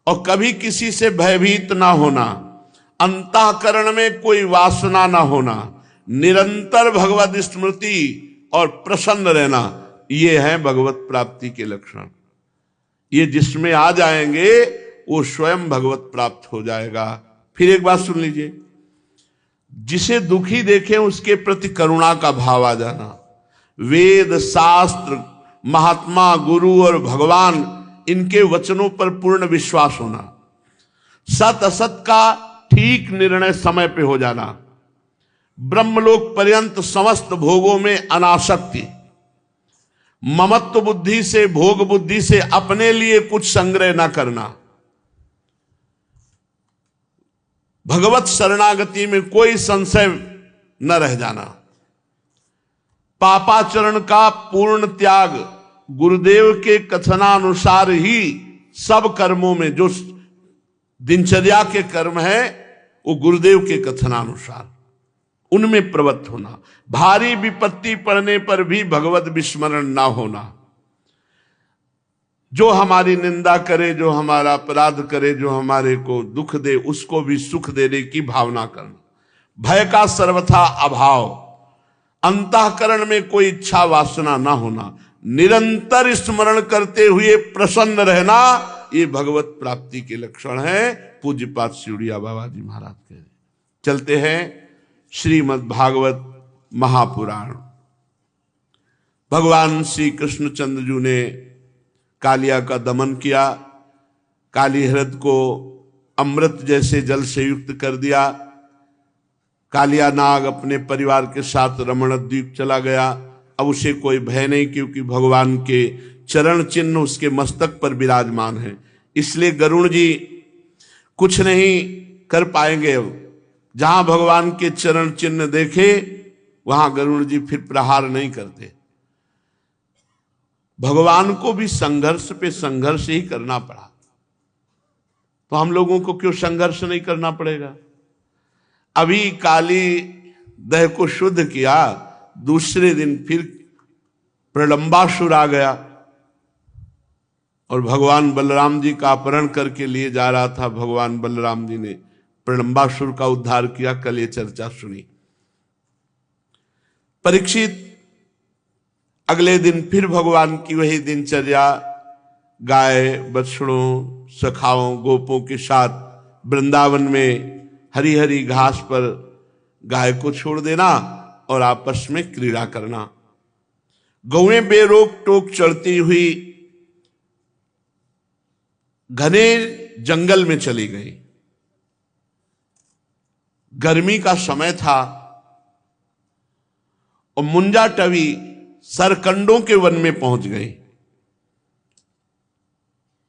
और कभी किसी से भयभीत ना होना, अंतःकरण में कोई वासना ना होना, निरंतर भगवत स्मृति और प्रसन्न रहना, ये है भगवत प्राप्ति के लक्षण। ये जिसमें आ जाएंगे वो स्वयं भगवत प्राप्त हो जाएगा। फिर एक बात सुन लीजिए, जिसे दुखी देखें उसके प्रति करुणा का भाव आ जाना। वेद शास्त्र, महात्मा गुरु और भगवान, इनके वचनों पर पूर्ण विश्वास होना। सत असत का ठीक निर्णय समय पे हो जाना। ब्रह्मलोक पर्यंत समस्त भोगों में अनासक्ति। ममत्व बुद्धि से, भोग बुद्धि से अपने लिए कुछ संग्रह न करना। भगवत शरणागति में कोई संशय न रह जाना। पापाचरण का पूर्ण त्याग। गुरुदेव के कथनानुसार ही सब कर्मों में, जो दिनचर्या के कर्म है वो गुरुदेव के कथनानुसार। उनमें प्रवृत्त होना, भारी विपत्ति पड़ने पर भी भगवत विस्मरण ना होना, जो हमारी निंदा करे, जो हमारा अपराध करे, जो हमारे को दुख दे, उसको भी सुख देने की भावना करना, भय का सर्वथा अभाव, अंतःकरण में कोई इच्छा वासना ना होना, निरंतर स्मरण करते हुए प्रसन्न रहना, ये भगवत प्राप्ति के लक्षण है। पूज्यपाद सिउड़िया बाबा जी महाराज के। चलते हैं श्रीमद् भागवत महापुराण। भगवान श्री कृष्णचंद्र जी ने कालिया का दमन किया, काली हृद को अमृत जैसे जल से युक्त कर दिया। कालिया नाग अपने परिवार के साथ रमण द्वीप चला गया। अब उसे कोई भय नहीं, क्योंकि भगवान के चरण चिन्ह उसके मस्तक पर विराजमान है। इसलिए गरुड़ जी कुछ नहीं कर पाएंगे। अब जहां भगवान के चरण चिन्ह देखे वहां गरुड़ जी फिर प्रहार नहीं करते। भगवान को भी संघर्ष पे संघर्ष ही करना पड़ा, तो हम लोगों को क्यों संघर्ष नहीं करना पड़ेगा? अभी काली दह को शुद्ध किया, दूसरे दिन फिर प्रलंबासुर आ गया और भगवान बलराम जी का अपहरण करके लिए जा रहा था। भगवान बलराम जी ने प्रलंबासुर का उद्धार किया। कल ये चर्चा सुनी। परीक्षित अगले दिन फिर भगवान की वही दिनचर्या, गाय बछड़ों सखाओं गोपों के साथ वृंदावन में हरी हरी घास पर गाय को छोड़ देना और आपस में क्रीड़ा करना। गौएं बेरोक टोक चढ़ती हुई घने जंगल में चली गई। गर्मी का समय था और मुंजा टवी सरकंडों के वन में पहुंच गई।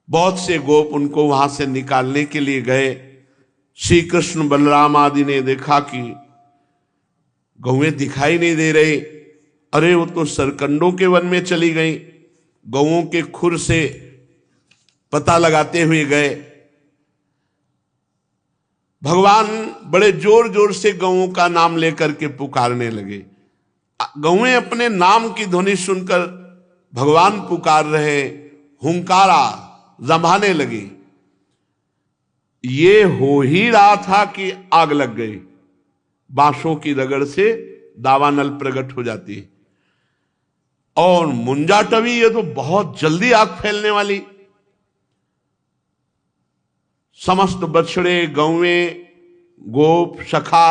बहुत से गोप उनको वहां से निकालने के लिए गए। श्री कृष्ण बलराम आदि ने देखा कि गौएं दिखाई नहीं दे रही। अरे वो तो सरकंडों के वन में चली गई। गौओं के खुर से पता लगाते हुए गए। भगवान बड़े जोर जोर से गौओं का नाम लेकर के पुकारने लगे। गौएं अपने नाम की ध्वनि सुनकर भगवान पुकार रहे, हुंकारा जमाने लगी। ये हो ही रहा था कि आग लग गई। बांसों की रगड़ से दावानल प्रकट हो जाती है। और मुंजाटवी, ये तो बहुत जल्दी आग फैलने वाली। समस्त बछड़े गौएं गोप सखा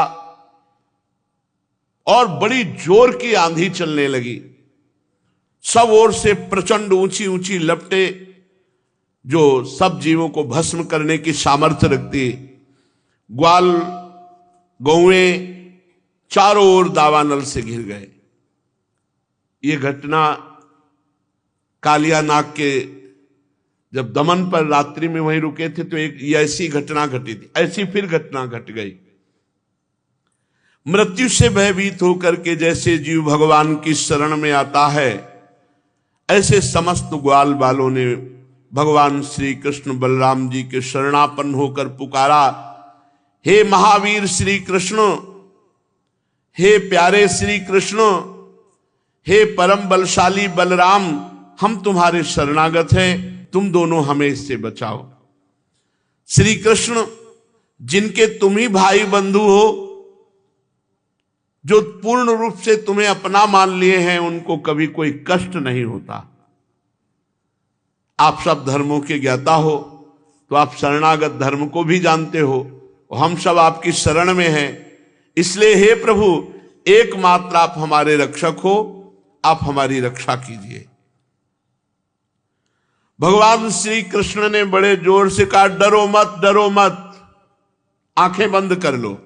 और बड़ी जोर की आंधी चलने लगी। सब ओर से प्रचंड ऊंची ऊंची लपटे जो सब जीवों को भस्म करने की सामर्थ्य रखती। ग्वाल गौएं चारों ओर दावानल से घिर गए। ये घटना कालिया नाग के जब दमन पर रात्रि में वहीं रुके थे तो एक ऐसी घटना घटी थी। ऐसी फिर घटना घट गई। मृत्यु से भयभीत होकर के जैसे जीव भगवान की शरण में आता है, ऐसे समस्त ग्वाल बालों ने भगवान श्री कृष्ण बलराम जी के शरणापन्न होकर पुकारा, हे महावीर श्री कृष्ण, हे प्यारे श्री कृष्ण, हे परम बलशाली बलराम, हम तुम्हारे शरणागत हैं, तुम दोनों हमें इससे बचाओ। श्री कृष्ण जिनके तुम ही भाई बंधु हो, जो पूर्ण रूप से तुम्हें अपना मान लिए हैं, उनको कभी कोई कष्ट नहीं होता। आप सब धर्मों के ज्ञाता हो तो आप शरणागत धर्म को भी जानते हो। हम सब आपकी शरण में हैं, इसलिए हे प्रभु एकमात्र आप हमारे रक्षक हो, आप हमारी रक्षा कीजिए। भगवान श्री कृष्ण ने बड़े जोर से कहा, डरो मत, डरो मत, आंखें बंद कर लो।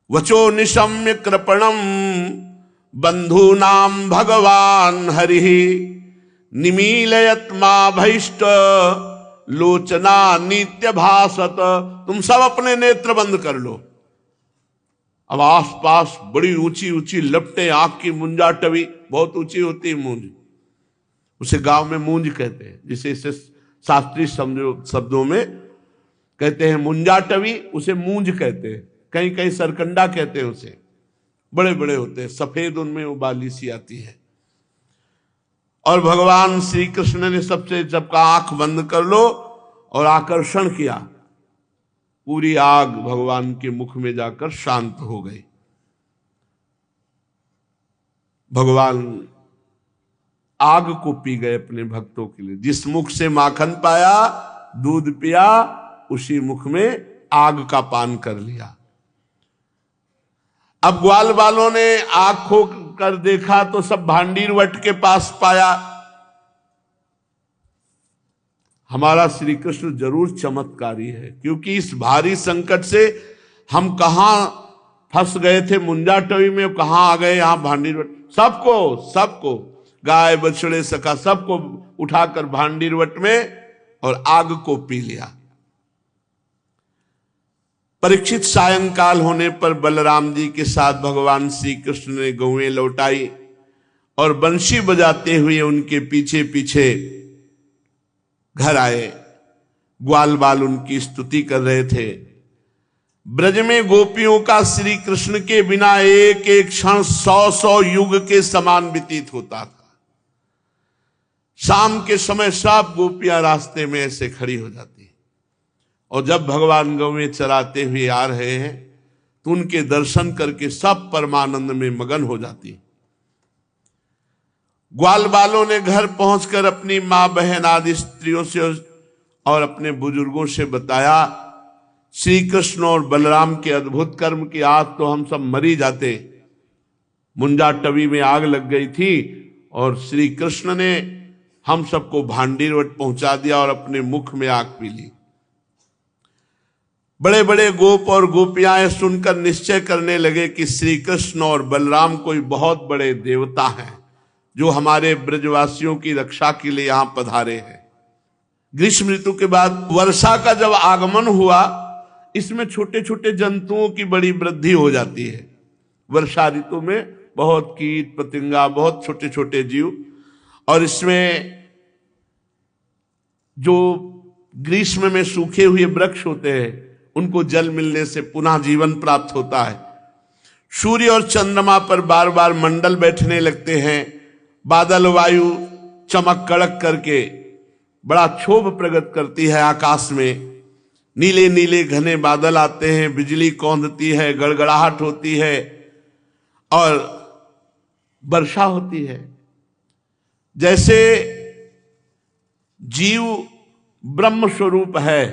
वचो निशम्य कृपणम बंधूनाम भगवान हरिः निमीलयत मा भैष्ट लोचना नित्य भासत। तुम सब अपने नेत्र बंद कर लो। अब आसपास बड़ी ऊंची ऊंची लपटें, आंख की मुंजाटवी, बहुत ऊंची होती है मूंज, उसे गांव में मूंज कहते हैं, जिसे इसे शास्त्रीय शब्दों में कहते हैं मुंजाटवी, उसे मूंज कहते हैं। कहीं कहीं सरकंडा कहते हैं उसे, बड़े बड़े होते हैं, सफेद उनमें वो बाली सी आती है। और भगवान श्री कृष्ण ने सबसे सबका आंख बंद कर लो और आकर्षण किया, पूरी आग भगवान के मुख में जाकर शांत हो गई। भगवान आग को पी गए अपने भक्तों के लिए। जिस मुख से माखन पाया, दूध पिया, उसी मुख में आग का पान कर लिया। अब ग्वाल वालों ने आग खोल कर देखा तो सब भांडीर वट के पास पाया। हमारा श्री कृष्ण जरूर चमत्कारी है, क्योंकि इस भारी संकट से हम कहां फंस गए थे मुंजा टवी में, कहां आ गए यहां भांडीर वट। सबको गाय बछड़े सखा सबको उठाकर भांडीर वट में और आग को पी लिया। परीक्षित सायंकाल होने पर बलराम जी के साथ भगवान श्री कृष्ण ने गौएं लौटाई और बंशी बजाते हुए उनके पीछे पीछे घर आए। ग्वाल बाल उनकी स्तुति कर रहे थे। ब्रज में गोपियों का श्री कृष्ण के बिना एक एक क्षण 100 युग के समान व्यतीत होता था। शाम के समय सब गोपियां रास्ते में ऐसे खड़ी हो जाती, और जब भगवान गौएं चराते हुए आ रहे हैं तो उनके दर्शन करके सब परमानंद में मगन हो जाती। ग्वाल बालों ने घर पहुंचकर अपनी मां बहन आदि स्त्रियों से और अपने बुजुर्गों से बताया, श्री कृष्ण और बलराम के अद्भुत कर्म की। आज तो हम सब मरी जाते। मुंजा टवी में आग लग गई थी और श्री कृष्ण ने हम सबको भांडीर वट पहुंचा दिया और अपने मुख में आग पी ली। बड़े बड़े गोप और गोपियां सुनकर निश्चय करने लगे कि श्री कृष्ण और बलराम कोई बहुत बड़े देवता हैं जो हमारे ब्रजवासियों की रक्षा के लिए यहां पधारे हैं। ग्रीष्म ऋतु के बाद वर्षा का जब आगमन हुआ, इसमें छोटे छोटे जंतुओं की बड़ी वृद्धि हो जाती है। वर्षा ऋतु में बहुत कीट पतंगा, बहुत छोटे छोटे जीव, और इसमें जो ग्रीष्म में सूखे हुए वृक्ष होते हैं उनको जल मिलने से पुनः जीवन प्राप्त होता है। सूर्य और चंद्रमा पर बार बार मंडल बैठने लगते हैं। बादल वायु चमक कड़क करके बड़ा क्षोभ प्रकट करती है आकाश में। नीले नीले घने बादल आते हैं, बिजली कौंधती है, गड़गड़ाहट होती है और वर्षा होती है। जैसे जीव ब्रह्म स्वरूप है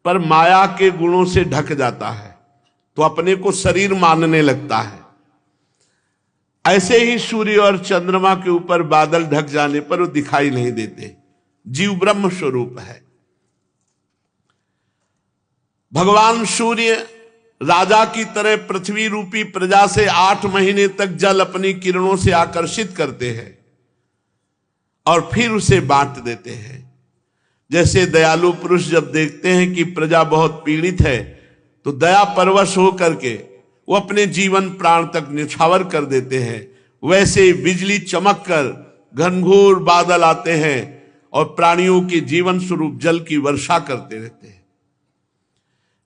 पर माया के गुणों से ढक जाता है तो अपने को शरीर मानने लगता है, ऐसे ही सूर्य और चंद्रमा के ऊपर बादल ढक जाने पर वो दिखाई नहीं देते। जीव ब्रह्म स्वरूप है। भगवान सूर्य राजा की तरह पृथ्वी रूपी प्रजा से 8 महीने तक जल अपनी किरणों से आकर्षित करते हैं और फिर उसे बांट देते हैं। जैसे दयालु पुरुष जब देखते हैं कि प्रजा बहुत पीड़ित है तो दया परवश होकर के वो अपने जीवन प्राण तक न्यौछावर कर देते हैं, वैसे बिजली चमक कर घनघोर बादल आते हैं और प्राणियों के जीवन स्वरूप जल की वर्षा करते रहते हैं।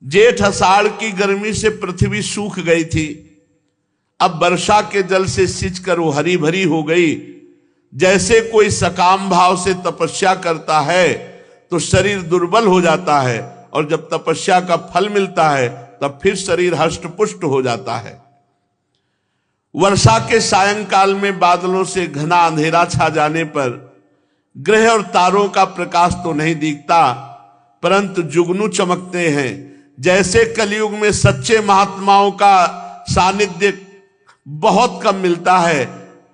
जेठ अषाढ़ की गर्मी से पृथ्वी सूख गई थी, अब वर्षा के जल से सिंचकर वो हरी भरी हो गई। जैसे कोई सकाम भाव से तपस्या करता है तो शरीर दुर्बल हो जाता है और जब तपस्या का फल मिलता है तब फिर शरीर हष्ट पुष्ट हो जाता है। वर्षा के सायंकाल में बादलों से घना अंधेरा छा जाने पर ग्रह और तारों का प्रकाश तो नहीं दिखता परंतु जुगनू चमकते हैं। जैसे कलयुग में सच्चे महात्माओं का सानिध्य बहुत कम मिलता है,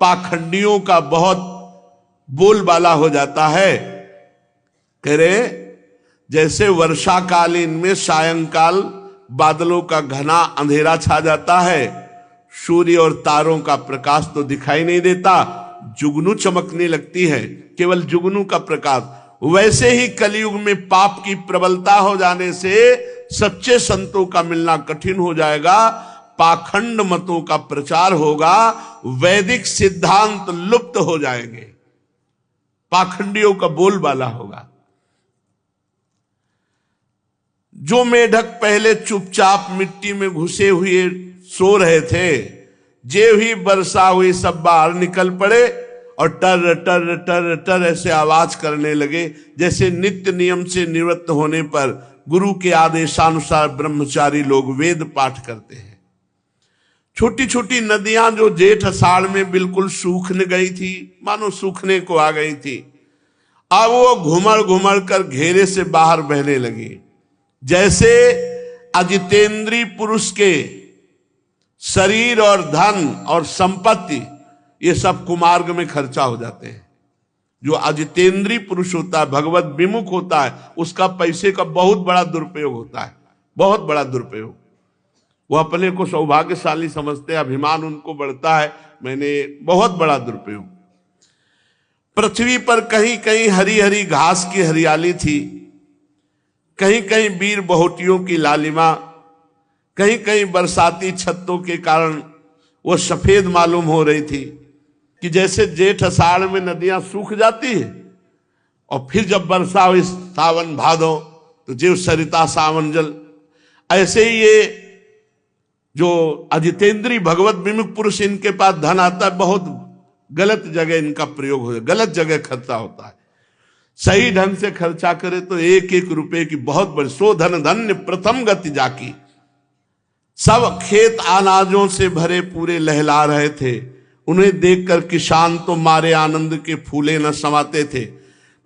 पाखंडियों का बहुत बोलबाला हो जाता है। कह रहे जैसे वर्षा कालीन में सायंकाल बादलों का घना अंधेरा छा जाता है, सूर्य और तारों का प्रकाश तो दिखाई नहीं देता, जुगनू चमकने लगती है, केवल जुगनू का प्रकाश। वैसे ही कलयुग में पाप की प्रबलता हो जाने से सच्चे संतों का मिलना कठिन हो जाएगा, पाखंड मतों का प्रचार होगा, वैदिक सिद्धांत लुप्त हो जाएंगे, पाखंडियों का बोलबाला होगा। जो मेढक पहले चुपचाप मिट्टी में घुसे हुए सो रहे थे, जे ही वर्षा हुई सब बाहर निकल पड़े और टर टर टर टर ऐसे आवाज करने लगे, जैसे नित्य नियम से निवृत्त होने पर गुरु के आदेशानुसार ब्रह्मचारी लोग वेद पाठ करते हैं। छोटी छोटी नदियां जो जेठ आषाढ़ में बिल्कुल सूखने गई थी, मानो सूखने को आ गई थी, अब वो घुमड़ घुमड़ कर घेरे से बाहर बहने लगी। जैसे अजितेंद्रीय पुरुष के शरीर और धन और संपत्ति ये सब कुमार्ग में खर्चा हो जाते हैं। जो अजितेंद्रीय पुरुष होता है, भगवत विमुख होता है, उसका पैसे का बहुत बड़ा दुरुपयोग होता है, बहुत बड़ा दुरुपयोग। वो अपने को सौभाग्यशाली समझते हैं, अभिमान उनको बढ़ता है, मैंने बहुत बड़ा दुरुपयोग। पृथ्वी पर कहीं कहीं हरी हरी घास की हरियाली थी, कहीं कहीं वीर बहुटियों की लालिमा, कहीं कहीं बरसाती छत्तों के कारण वो सफेद मालूम हो रही थी कि जैसे जेठ आषाढ़ में नदियां सूख जाती है और फिर जब वर्षा हुई सावन भादो तो जीव सरिता सावन जल, ऐसे ही ये जो अजितेंद्रीय भगवत विमुख पुरुष, इनके पास धन आता है, बहुत गलत जगह इनका प्रयोग हो, गलत जगह खर्चा होता है। सही ढंग से खर्चा करे तो एक एक रुपए की बहुत बड़ी, सो धन धन्य प्रथम गति जाकी। सब खेत अनाजों से भरे पूरे लहला रहे थे, उन्हें देखकर किसान तो मारे आनंद के फूले न समाते थे,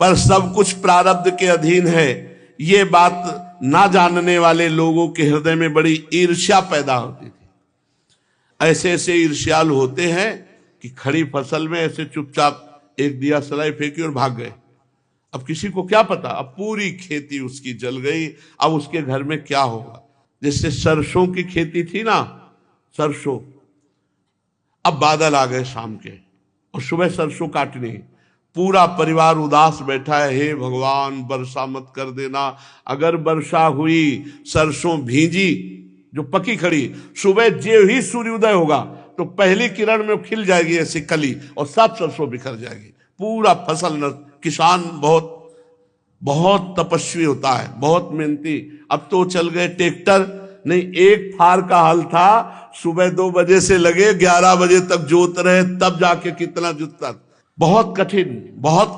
पर सब कुछ प्रारब्ध के अधीन है, ये बात ना जानने वाले लोगों के हृदय में बड़ी ईर्ष्या पैदा होती थी। ऐसे ऐसे ईर्ष्यालु होते हैं कि खड़ी फसल में ऐसे चुपचाप एक दिया सलाई फेंकी और भाग गए। अब किसी को क्या पता, अब पूरी खेती उसकी जल गई, अब उसके घर में क्या होगा। जैसे सरसों की खेती थी ना, सरसों, अब बादल आ गए शाम के और सुबह सरसों काटनी, पूरा परिवार उदास बैठा है, हे भगवान वर्षा मत कर देना। अगर वर्षा हुई, सरसों भींजी जो पकी खड़ी, सुबह जो ही सूर्योदय होगा तो पहली किरण में खिल जाएगी ऐसी कली और सब सरसों बिखर जाएगी, पूरा फसल नष्ट। किसान बहुत बहुत तपस्वी होता है, बहुत मेहनती। अब तो चल गए ट्रैक्टर, नहीं एक फार का हल था, सुबह 2 बजे से लगे 11 बजे तक जोत रहे, तब जाके कितना जुतता। बहुत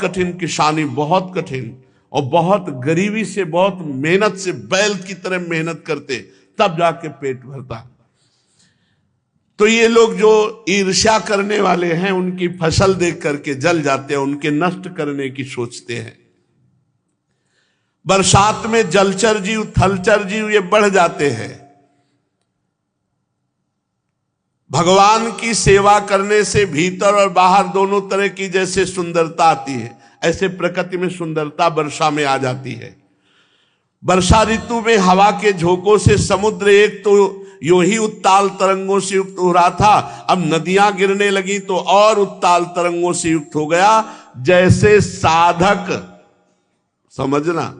कठिन किसानी, बहुत कठिन, और बहुत गरीबी से, बहुत मेहनत से, बैल की तरह मेहनत करते, तब जाके पेट भरता। तो ये लोग जो ईर्ष्या करने वाले हैं, उनकी फसल देख करके जल जाते हैं, उनके नष्ट करने की सोचते हैं। बरसात में जलचर जीव, थलचर जीव ये बढ़ जाते हैं। भगवान की सेवा करने से भीतर और बाहर दोनों तरह की जैसे सुंदरता आती है, ऐसे प्रकृति में सुंदरता वर्षा में आ जाती है। वर्षा ऋतु में हवा के झोंकों से समुद्र एक तो यूं ही उत्ताल तरंगों से युक्त हो रहा था, अब नदियां गिरने लगी तो और उत्ताल तरंगों से युक्त हो गया। जैसे साधक, समझना,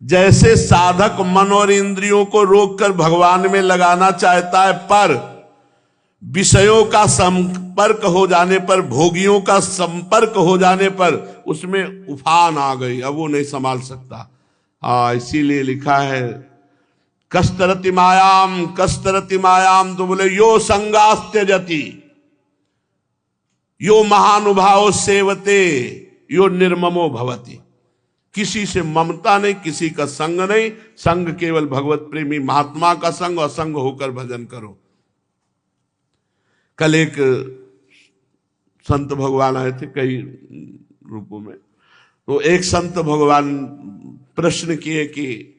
जैसे साधक मन और इंद्रियों को रोककर भगवान में लगाना चाहता है, पर विषयों का संपर्क हो जाने पर, भोगियों का संपर्क हो जाने पर उसमें उफान आ गई, अब वो नहीं संभाल सकता। इसीलिए लिखा है कस्तरति मायाम, तो बोले यो संगास्त्यजति यो महानुभाव सेवते यो निर्ममो भवति। किसी से ममता नहीं, किसी का संग नहीं, संग केवल भगवत प्रेमी महात्मा का संग, और संग होकर भजन करो। कल एक संत भगवान आए थे कई रूपों में, तो एक संत भगवान प्रश्न किए कि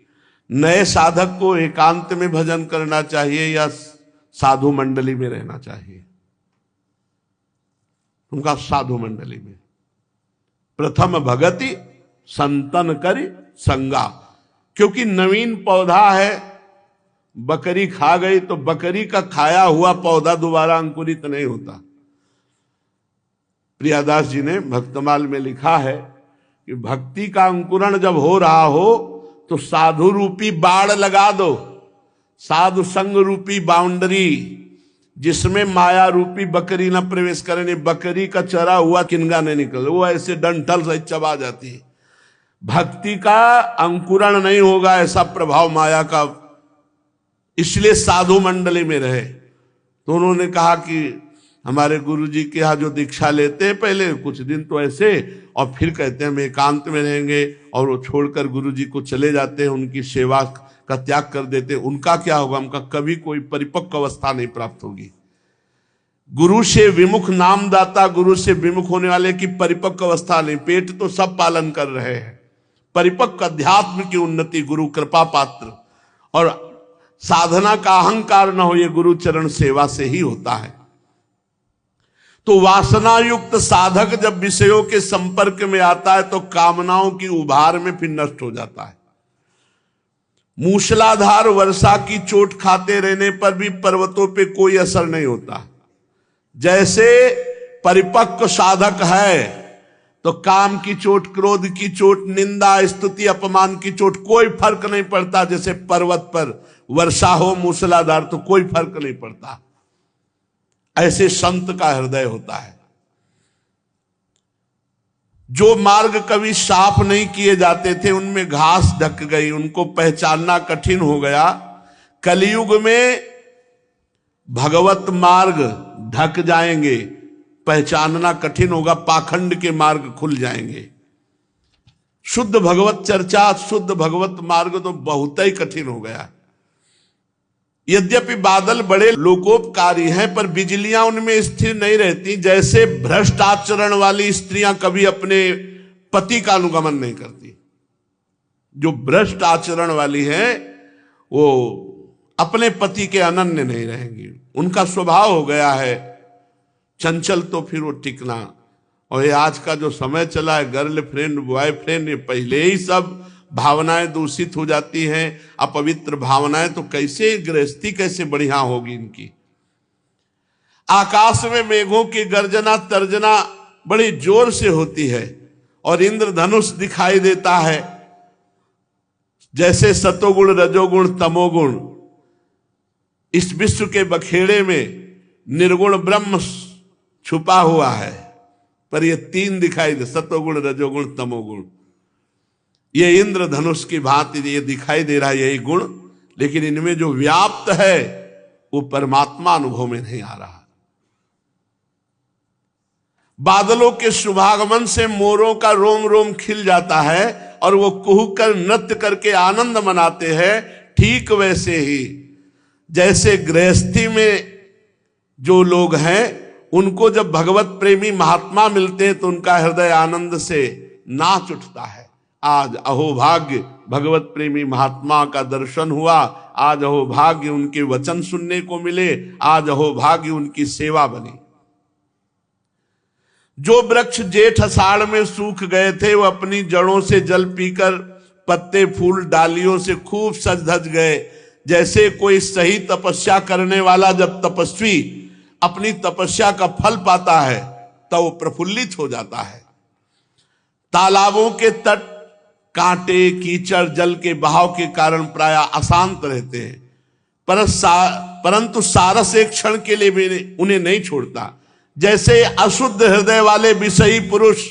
नए साधक को एकांत में भजन करना चाहिए या साधु मंडली में रहना चाहिए। उनका साधु मंडली में। प्रथम भगति संतन करी संगा, क्योंकि नवीन पौधा है, बकरी खा गई तो बकरी का खाया हुआ पौधा दोबारा अंकुरित नहीं होता। प्रियादास जी ने भक्तमाल में लिखा है कि भक्ति का अंकुरण जब हो रहा हो तो साधु रूपी बाड़ लगा दो, साधु संग रूपी बाउंड्री, जिसमें माया रूपी बकरी न प्रवेश करे। बकरी का चरा हुआ किनगा नहीं निकल, वो ऐसे डंठल से चबा जाती है। भक्ति का अंकुरण नहीं होगा, ऐसा प्रभाव माया का। इसलिए साधु मंडली में रहे। तो उन्होंने कहा कि हमारे गुरुजी के यहाँ जो दीक्षा लेते हैं पहले कुछ दिन तो ऐसे, और फिर कहते हैं हम एकांत में रहेंगे, और वो छोड़कर गुरुजी को चले जाते हैं, उनकी सेवा का त्याग कर देते हैं। उनका क्या होगा? उनका कभी कोई परिपक्व अवस्था नहीं प्राप्त होगी। गुरु से विमुख नामदाता, गुरु से विमुख होने वाले की परिपक्व अवस्था नहीं। पेट तो सब पालन कर रहे हैं, परिपक्व अध्यात्म की उन्नति गुरु कृपा पात्र और साधना का अहंकार न हो, ये गुरु चरण सेवा से ही होता है। तो वासना युक्त साधक जब विषयों के संपर्क में आता है तो कामनाओं की उभार में फिर नष्ट हो जाता है। मूसलाधार वर्षा की चोट खाते रहने पर भी पर्वतों पे कोई असर नहीं होता। जैसे परिपक्व साधक है तो काम की चोट, क्रोध की चोट, निंदा, स्तुति, अपमान की चोट कोई फर्क नहीं पड़ता। जैसे पर्वत पर वर्षा हो मूसलाधार तो कोई फर्क नहीं पड़ता। ऐसे संत का हृदय होता है। जो मार्ग कभी साफ नहीं किए जाते थे उनमें घास ढक गई, उनको पहचानना कठिन हो गया। कलयुग में भगवत मार्ग ढक जाएंगे, पहचानना कठिन होगा, पाखंड के मार्ग खुल जाएंगे। शुद्ध भगवत चर्चा, शुद्ध भगवत मार्ग तो बहुत ही कठिन हो गया। यद्यपि बादल बड़े लोकोपकारी हैं पर बिजलियां उनमें स्थिर नहीं रहती। जैसे भ्रष्ट आचरण वाली स्त्रियां कभी अपने पति का अनुगमन नहीं करती। जो भ्रष्ट आचरण वाली है वो अपने पति के अनन्य नहीं रहेंगी। उनका स्वभाव हो गया है चंचल, तो फिर वो टिकना। और ये आज का जो समय चला है गर्लफ्रेंड बॉयफ्रेंड, ये पहले ही सब भावनाएं दूषित हो जाती हैं, अपवित्र भावनाएं, तो कैसे गृहस्थी कैसे बढ़िया होगी इनकी। आकाश में मेघों की गर्जना तर्जना बड़ी जोर से होती है और इंद्रधनुष दिखाई देता है। जैसे सतोगुण, रजोगुण, तमोगुण, इस विश्व के बखेड़े में निर्गुण ब्रह्म छुपा हुआ है, पर ये तीन दिखाई दे, सतोगुण, रजोगुण, तमोगुण। ये इंद्रधनुष की भांति ये दिखाई दे रहा है यही गुण, लेकिन इनमें जो व्याप्त है वो परमात्मा अनुभव में नहीं आ रहा। बादलों के शुभागमन से मोरों का रोम रोम खिल जाता है और वो कुहकर नृत्य करके आनंद मनाते हैं। ठीक वैसे ही जैसे गृहस्थी में जो लोग हैं उनको जब भगवत प्रेमी महात्मा मिलते हैं तो उनका हृदय आनंद से नाच उठता है। आज अहोभाग्य भगवत प्रेमी महात्मा का दर्शन हुआ, आज अहोभाग्य उनके वचन सुनने को मिले, आज अहोभाग्य उनकी सेवा बनी। जो वृक्ष जेठ अषाढ़ में सूख गए थे वो अपनी जड़ों से जल पीकर पत्ते फूल डालियों से खूब सज धज गए। जैसे कोई सही तपस्या करने वाला जब तपस्वी अपनी तपस्या का फल पाता है तो वो प्रफुल्लित हो जाता है। तालाबों के तट कांटे, कीचड़, जल के बहाव के कारण प्राय अशांत रहते हैं, परंतु सारस एक क्षण के लिए भी उन्हें नहीं छोड़ता। जैसे अशुद्ध हृदय वाले विषयी पुरुष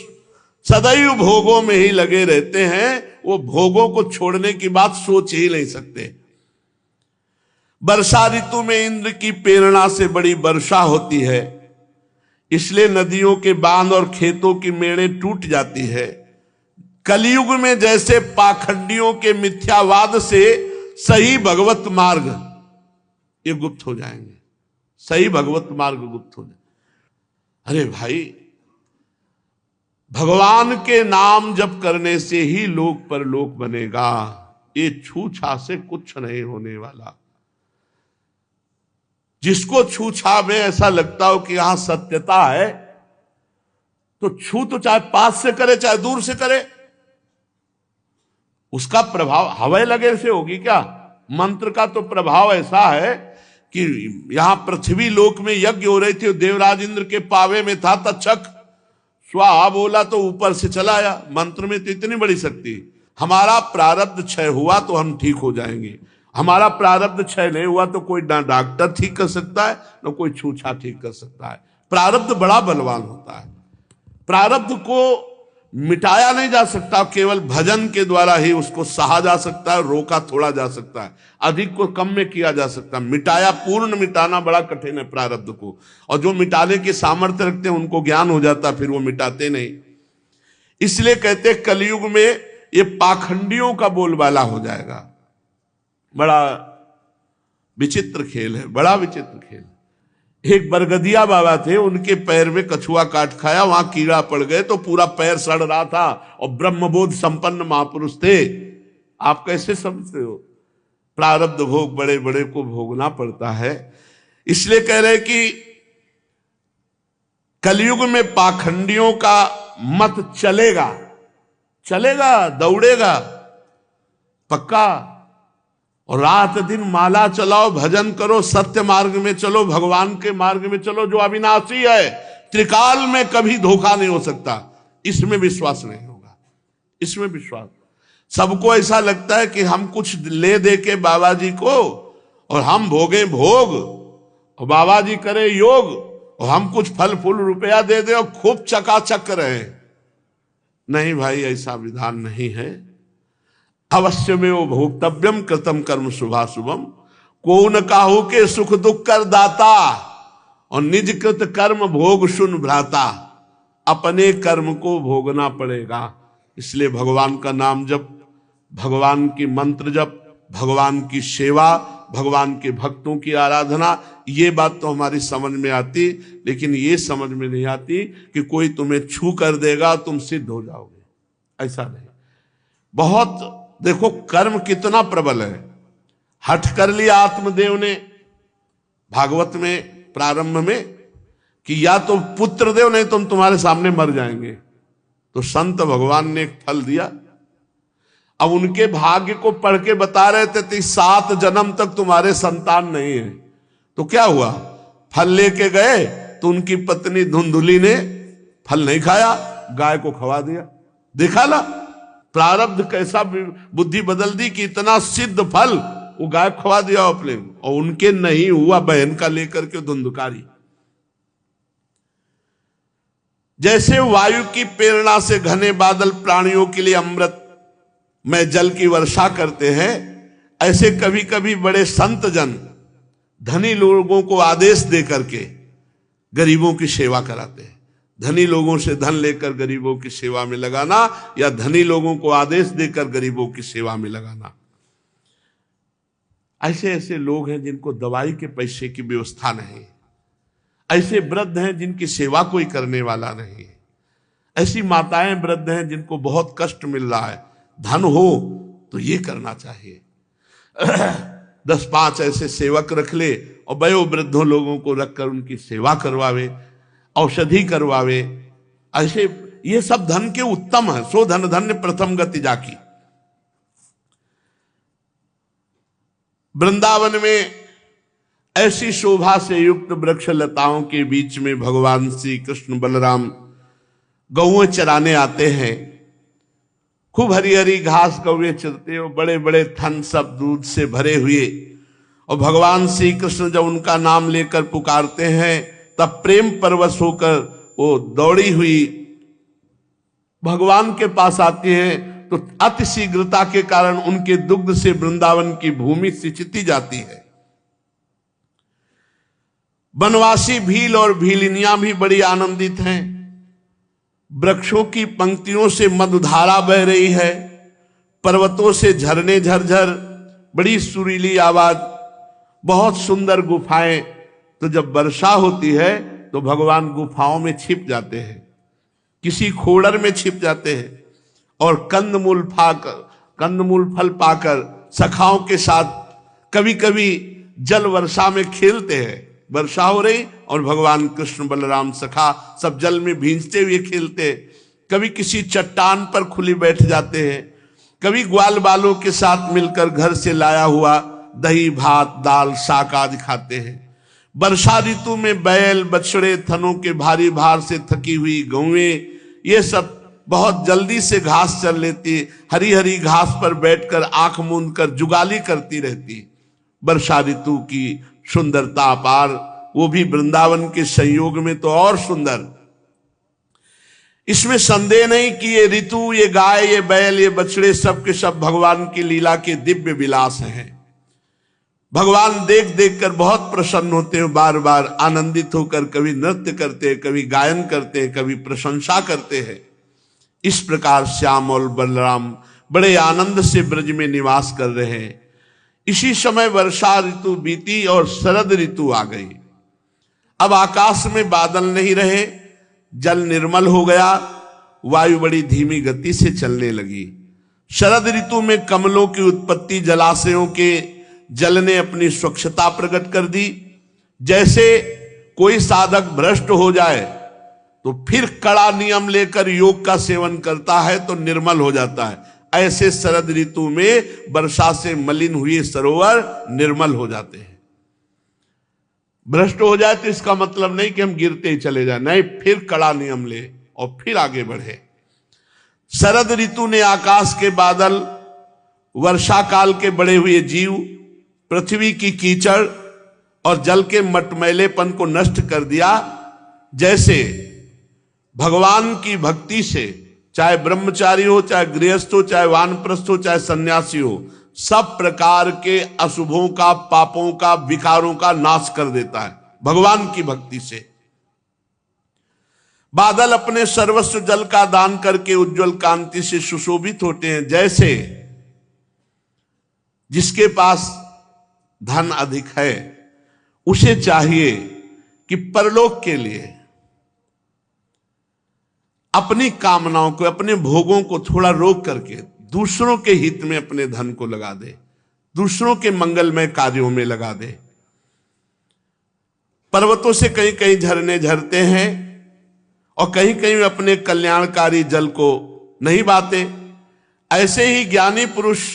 सदैव भोगों में ही लगे रहते हैं, वो भोगों को छोड़ने की बात सोच ही नहीं सकते। वर्षा ऋतु में इंद्र की प्रेरणा से बड़ी वर्षा होती है, इसलिए नदियों के बांध और खेतों की मेड़ें टूट जाती है। कलयुग में जैसे पाखंडियों के मिथ्यावाद से सही भगवत मार्ग ये गुप्त हो जाएंगे, सही भगवत मार्ग गुप्त हो जाए। अरे भाई, भगवान के नाम जप करने से ही लोक परलोक बनेगा, ये छूछा से कुछ नहीं होने वाला। जिसको छूछा में ऐसा लगता हो कि यहां सत्यता है तो छू तो चाहे पास से करे चाहे दूर से करे, उसका प्रभाव हवा लगे से होगी क्या? मंत्र का तो प्रभाव ऐसा है कि यहां पृथ्वी लोक में यज्ञ हो रहे थे, देवराज इंद्र के पावे में था, तक्षक स्वाहा बोला तो ऊपर से चला आया। मंत्र में तो इतनी बड़ी शक्ति। हमारा प्रारब्ध क्षय हुआ तो हम ठीक हो जाएंगे, हमारा प्रारब्ध क्षय नहीं हुआ तो कोई ना डॉक्टर ठीक कर सकता है ना कोई छूछा ठीक कर सकता है। प्रारब्ध बड़ा बलवान होता है। प्रारब्ध को मिटाया नहीं जा सकता, केवल भजन के द्वारा ही उसको सहा जा सकता है, रोका थोड़ा जा सकता है, अधिक को कम में किया जा सकता है। मिटाया, पूर्ण मिटाना बड़ा कठिन है प्रारब्ध को, और जो मिटाने के सामर्थ्य रखते हैं उनको ज्ञान हो जाता, फिर वो मिटाते नहीं। इसलिए कहते कलयुग में ये पाखंडियों का बोलबाला हो जाएगा। बड़ा विचित्र खेल है, बड़ा विचित्र खेल। एक बरगदिया बाबा थे, उनके पैर में कछुआ काट खाया, वहां कीड़ा पड़ गए तो पूरा पैर सड़ रहा था, और ब्रह्मबोध संपन्न महापुरुष थे। आप कैसे समझते हो? प्रारब्ध भोग बड़े बड़े को भोगना पड़ता है। इसलिए कह रहे कि कलयुग में पाखंडियों का मत चलेगा, चलेगा, दौड़ेगा पक्का। और रात दिन माला चलाओ, भजन करो, सत्य मार्ग में चलो, भगवान के मार्ग में चलो, जो अविनाशी है, त्रिकाल में कभी धोखा नहीं हो सकता। इसमें विश्वास नहीं होगा, इसमें विश्वास। सबको ऐसा लगता है कि हम कुछ ले दे के बाबा जी को और हम भोगे भोग, और बाबा जी करे योग, और हम कुछ फल फूल रुपया दे दे और खूब चकाचक रहे। नहीं भाई, ऐसा विधान नहीं है। अवश्य में वो भोक्तव्यम कृतम कर्म शुभाशुभम, को न काहू के सुख दुख कर दाता, और निज कृत कर्म भोग सुन भ्राता। अपने कर्म को भोगना पड़ेगा। इसलिए भगवान का नाम जप, भगवान की मंत्र जप, भगवान की सेवा, भगवान के भक्तों की आराधना, ये बात तो हमारी समझ में आती, लेकिन ये समझ में नहीं आती कि कोई तुम्हें छू कर देगा तुम सिद्ध हो जाओगे, ऐसा नहीं। बहुत देखो कर्म कितना प्रबल है। हठ कर लिया आत्मदेव ने भागवत में प्रारंभ में कि या तो पुत्र देव, नहीं तुम तुम्हारे सामने मर जाएंगे। तो संत भगवान ने एक फल दिया। अब उनके भाग्य को पढ़ के बता रहे थे 7 जन्म तक तुम्हारे संतान नहीं है। तो क्या हुआ? फल लेके गए तो उनकी पत्नी धुंधुली ने फल नहीं खाया, गाय को खवा दिया। देखा ना प्रारब्ध कैसा बुद्धि बदल दी कि इतना सिद्ध फल वो गाय खवा दिया अपने, और उनके नहीं हुआ, बहन का लेकर के धुंधकारी। जैसे वायु की प्रेरणा से घने बादल प्राणियों के लिए अमृत में जल की वर्षा करते हैं, ऐसे कभी कभी बड़े संत जन धनी लोगों को आदेश दे करके गरीबों की सेवा कराते हैं। धनी लोगों से धन लेकर गरीबों की सेवा में लगाना, या धनी लोगों को आदेश देकर गरीबों की सेवा में लगाना। ऐसे ऐसे लोग हैं जिनको दवाई के पैसे की व्यवस्था नहीं, ऐसे वृद्ध हैं जिनकी सेवा कोई करने वाला नहीं, ऐसी माताएं वृद्ध हैं जिनको बहुत कष्ट मिल रहा है। धन हो तो ये करना चाहिए। 10-5 ऐसे सेवक रख ले और वयोवृद्धों लोगों को रखकर उनकी सेवा करवावे, औषधि करवावे। ऐसे ये सब धन के उत्तम है। सो धन धन्य प्रथम गति जाकी। वृंदावन में ऐसी शोभा से युक्त वृक्ष लताओं के बीच में भगवान श्री कृष्ण बलराम गौएं चराने आते हैं। खूब हरी हरी घास गौएं चरते हो, बड़े बड़े थन सब दूध से भरे हुए। और भगवान श्री कृष्ण जब उनका नाम लेकर पुकारते हैं तब प्रेम परवश होकर वो दौड़ी हुई भगवान के पास आती हैं, तो अति शीघ्रता के कारण उनके दुग्ध से वृंदावन की भूमि सिंचित जाती है। वनवासी भील और भीलिनियां भी बड़ी आनंदित हैं। वृक्षों की पंक्तियों से मधुधारा बह रही है, पर्वतों से झरने झरझर, बड़ी सुरीली आवाज, बहुत सुंदर गुफाएं। तो जब वर्षा होती है तो भगवान गुफाओं में छिप जाते हैं, किसी खोड़र में छिप जाते हैं, और कंदमूल फल पाकर सखाओं के साथ कभी कभी जल वर्षा में खेलते हैं। वर्षा हो रही और भगवान कृष्ण बलराम सखा सब जल में भींजते हुए खेलते। कभी किसी चट्टान पर खुली बैठ जाते हैं, कभी ग्वाल बालों के साथ मिलकर घर से लाया हुआ दही भात दाल शाक आदि खाते हैं। वर्षा ऋतु में बैल बछड़े थनों के भारी भार से थकी हुई गौएं, ये सब बहुत जल्दी से घास चल लेती, हरी हरी घास पर बैठकर आंख मूंद कर जुगाली करती रहती। वर्षा ऋतु की सुंदरता अपार, वो भी वृंदावन के संयोग में तो और सुंदर। इसमें संदेह नहीं कि ये ऋतु, ये गाय, ये बैल, ये बछड़े सब के सब भगवान की लीला के दिव्य विलास हैं। भगवान देख देख कर बहुत प्रसन्न होते हैं, बार बार आनंदित होकर कभी नृत्य करते हैं, कभी गायन करते हैं, कभी प्रशंसा करते हैं। इस प्रकार श्याम और बलराम बड़े आनंद से ब्रज में निवास कर रहे हैं। इसी समय वर्षा ऋतु बीती और शरद ऋतु आ गई। अब आकाश में बादल नहीं रहे, जल निर्मल हो गया, वायु बड़ी धीमी गति से चलने लगी। शरद ऋतु में कमलों की उत्पत्ति, जलाशयों के जल ने अपनी स्वच्छता प्रकट कर दी। जैसे कोई साधक भ्रष्ट हो जाए तो फिर कड़ा नियम लेकर योग का सेवन करता है तो निर्मल हो जाता है, ऐसे शरद ऋतु में वर्षा से मलिन हुए सरोवर निर्मल हो जाते हैं। भ्रष्ट हो जाए तो इसका मतलब नहीं कि हम गिरते ही चले जाए, नहीं, फिर कड़ा नियम ले और फिर आगे बढ़े। शरद ऋतु ने आकाश के बादल, वर्षा काल के बड़े हुए जीव, पृथ्वी की कीचड़ और जल के मटमैलेपन को नष्ट कर दिया। जैसे भगवान की भक्ति से चाहे ब्रह्मचारी हो, चाहे गृहस्थ हो, चाहे वानप्रस्थ हो, चाहे सन्यासी हो, सब प्रकार के अशुभों का, पापों का, विकारों का नाश कर देता है भगवान की भक्ति से। बादल अपने सर्वस्व जल का दान करके उज्जवल कांति से सुशोभित होते हैं। जैसे जिसके पास धन अधिक है उसे चाहिए कि परलोक के लिए अपनी कामनाओं को, अपने भोगों को थोड़ा रोक करके दूसरों के हित में अपने धन को लगा दे, दूसरों के मंगलमय कार्यों में लगा दे। पर्वतों से कहीं कहीं झरने झरते हैं और कहीं कहीं अपने कल्याणकारी जल को नहीं बहाते। ऐसे ही ज्ञानी पुरुष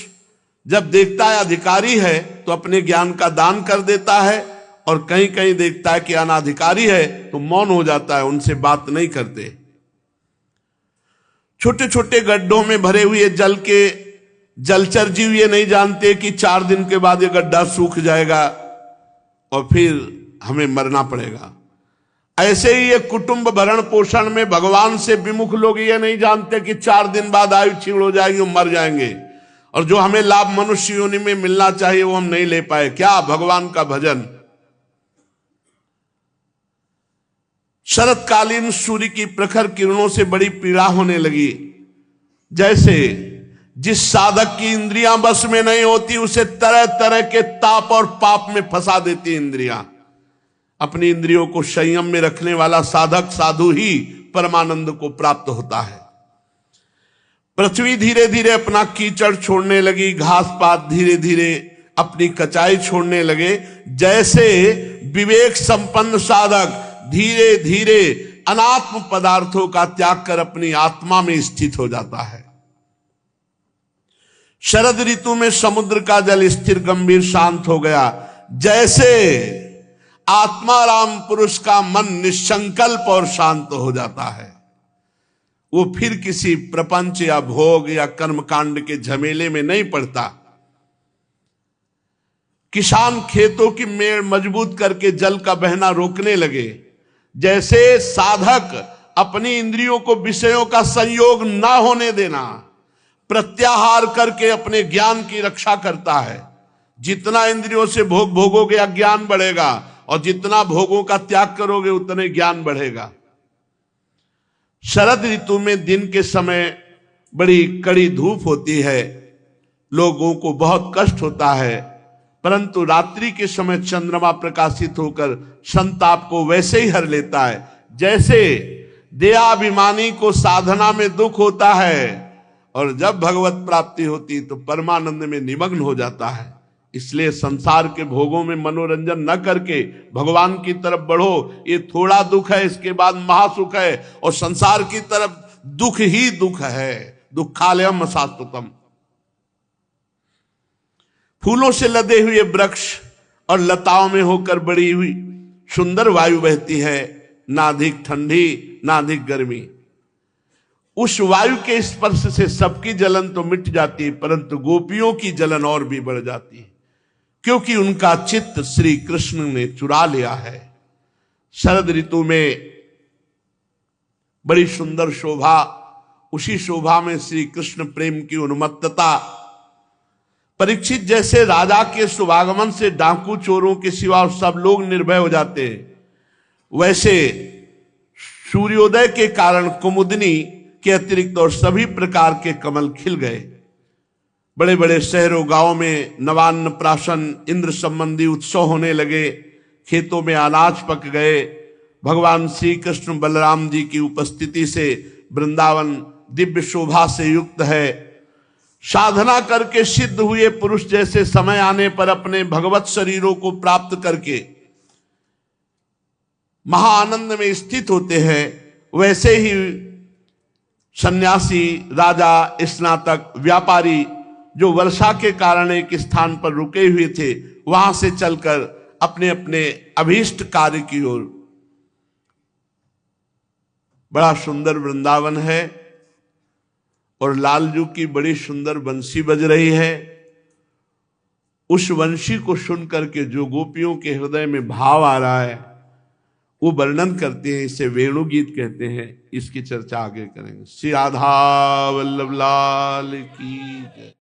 जब देखता है अधिकारी है तो अपने ज्ञान का दान कर देता है, और कहीं कहीं देखता है कि अनाधिकारी है तो मौन हो जाता है, उनसे बात नहीं करते। छोटे छोटे गड्ढों में भरे हुए जल के जलचर जीव ये नहीं जानते कि 4 दिन के बाद ये गड्ढा सूख जाएगा और फिर हमें मरना पड़ेगा। ऐसे ही ये कुटुंब भरण पोषण में भगवान से विमुख लोग ये नहीं जानते कि 4 दिन बाद आयु क्षीण हो जाएगी, वो मर जाएंगे, और जो हमें लाभ मनुष्य योनि में मिलना चाहिए वो हम नहीं ले पाए। क्या? भगवान का भजन। शरतकालीन सूर्य की प्रखर किरणों से बड़ी पीड़ा होने लगी। जैसे जिस साधक की इंद्रियां बस में नहीं होती उसे तरह तरह के ताप और पाप में फंसा देती इंद्रियां। अपनी इंद्रियों को संयम में रखने वाला साधक, साधु ही परमानंद को प्राप्त होता है। पृथ्वी धीरे धीरे अपना कीचड़ छोड़ने लगी, घास पात धीरे धीरे अपनी कचाई छोड़ने लगे। जैसे विवेक संपन्न साधक धीरे धीरे अनात्म पदार्थों का त्याग कर अपनी आत्मा में स्थित हो जाता है। शरद ऋतु में समुद्र का जल स्थिर, गंभीर, शांत हो गया। जैसे आत्माराम पुरुष का मन निसंकल्प और शांत हो जाता है, वो फिर किसी प्रपंच या भोग या कर्मकांड के झमेले में नहीं पड़ता। किसान खेतों की मेड़ मजबूत करके जल का बहना रोकने लगे। जैसे साधक अपनी इंद्रियों को विषयों का संयोग ना होने देना, प्रत्याहार करके अपने ज्ञान की रक्षा करता है। जितना इंद्रियों से भोग भोगोगे अज्ञान बढ़ेगा, और जितना भोगों का त्याग करोगे उतने ज्ञान बढ़ेगा। शरद ऋतु में दिन के समय बड़ी कड़ी धूप होती है, लोगों को बहुत कष्ट होता है, परंतु रात्रि के समय चंद्रमा प्रकाशित होकर संताप को वैसे ही हर लेता है। जैसे देहाभिमानी को साधना में दुख होता है और जब भगवत प्राप्ति होती तो परमानंद में निमग्न हो जाता है। इसलिए संसार के भोगों में मनोरंजन न करके भगवान की तरफ बढ़ो। ये थोड़ा दुख है, इसके बाद महासुख है, और संसार की तरफ दुख ही दुख है। दुखालयम शाश्वतम। फूलों से लदे हुए वृक्ष और लताओं में होकर बड़ी हुई सुंदर वायु बहती है, ना अधिक ठंडी ना अधिक गर्मी। उस वायु के स्पर्श से सबकी जलन तो मिट जाती है, परंतु गोपियों की जलन और भी बढ़ जाती है, क्योंकि उनका चित्त श्री कृष्ण ने चुरा लिया है। शरद ऋतु में बड़ी सुंदर शोभा, उसी शोभा में श्री कृष्ण प्रेम की उन्मत्तता। परीक्षित जैसे राजा के शुभागमन से डाकू चोरों के सिवा सब लोग निर्भय हो जाते हैं, वैसे सूर्योदय के कारण कुमुदिनी के अतिरिक्त और सभी प्रकार के कमल खिल गए। बड़े बड़े शहरों गांवों में नवान्न प्राशन इंद्र संबंधी उत्सव होने लगे, खेतों में अनाज पक गए। भगवान श्री कृष्ण बलराम जी की उपस्थिति से वृंदावन दिव्य शोभा से युक्त है। साधना करके सिद्ध हुए पुरुष जैसे समय आने पर अपने भगवत शरीरों को प्राप्त करके महाआनंद में स्थित होते हैं, वैसे ही सन्यासी, राजा, स्नातक, व्यापारी जो वर्षा के कारण एक स्थान पर रुके हुए थे, वहां से चलकर अपने अपने अभीष्ट कार्य की ओर। बड़ा सुंदर वृंदावन है और लालजू की बड़ी सुंदर बंसी बज रही है। उस बंसी को सुन करके जो गोपियों के हृदय में भाव आ रहा है वो वर्णन करते हैं, इसे वेणु गीत कहते हैं। इसकी चर्चा आगे करेंगे। श्री राधा वल्लभ लाल की जय।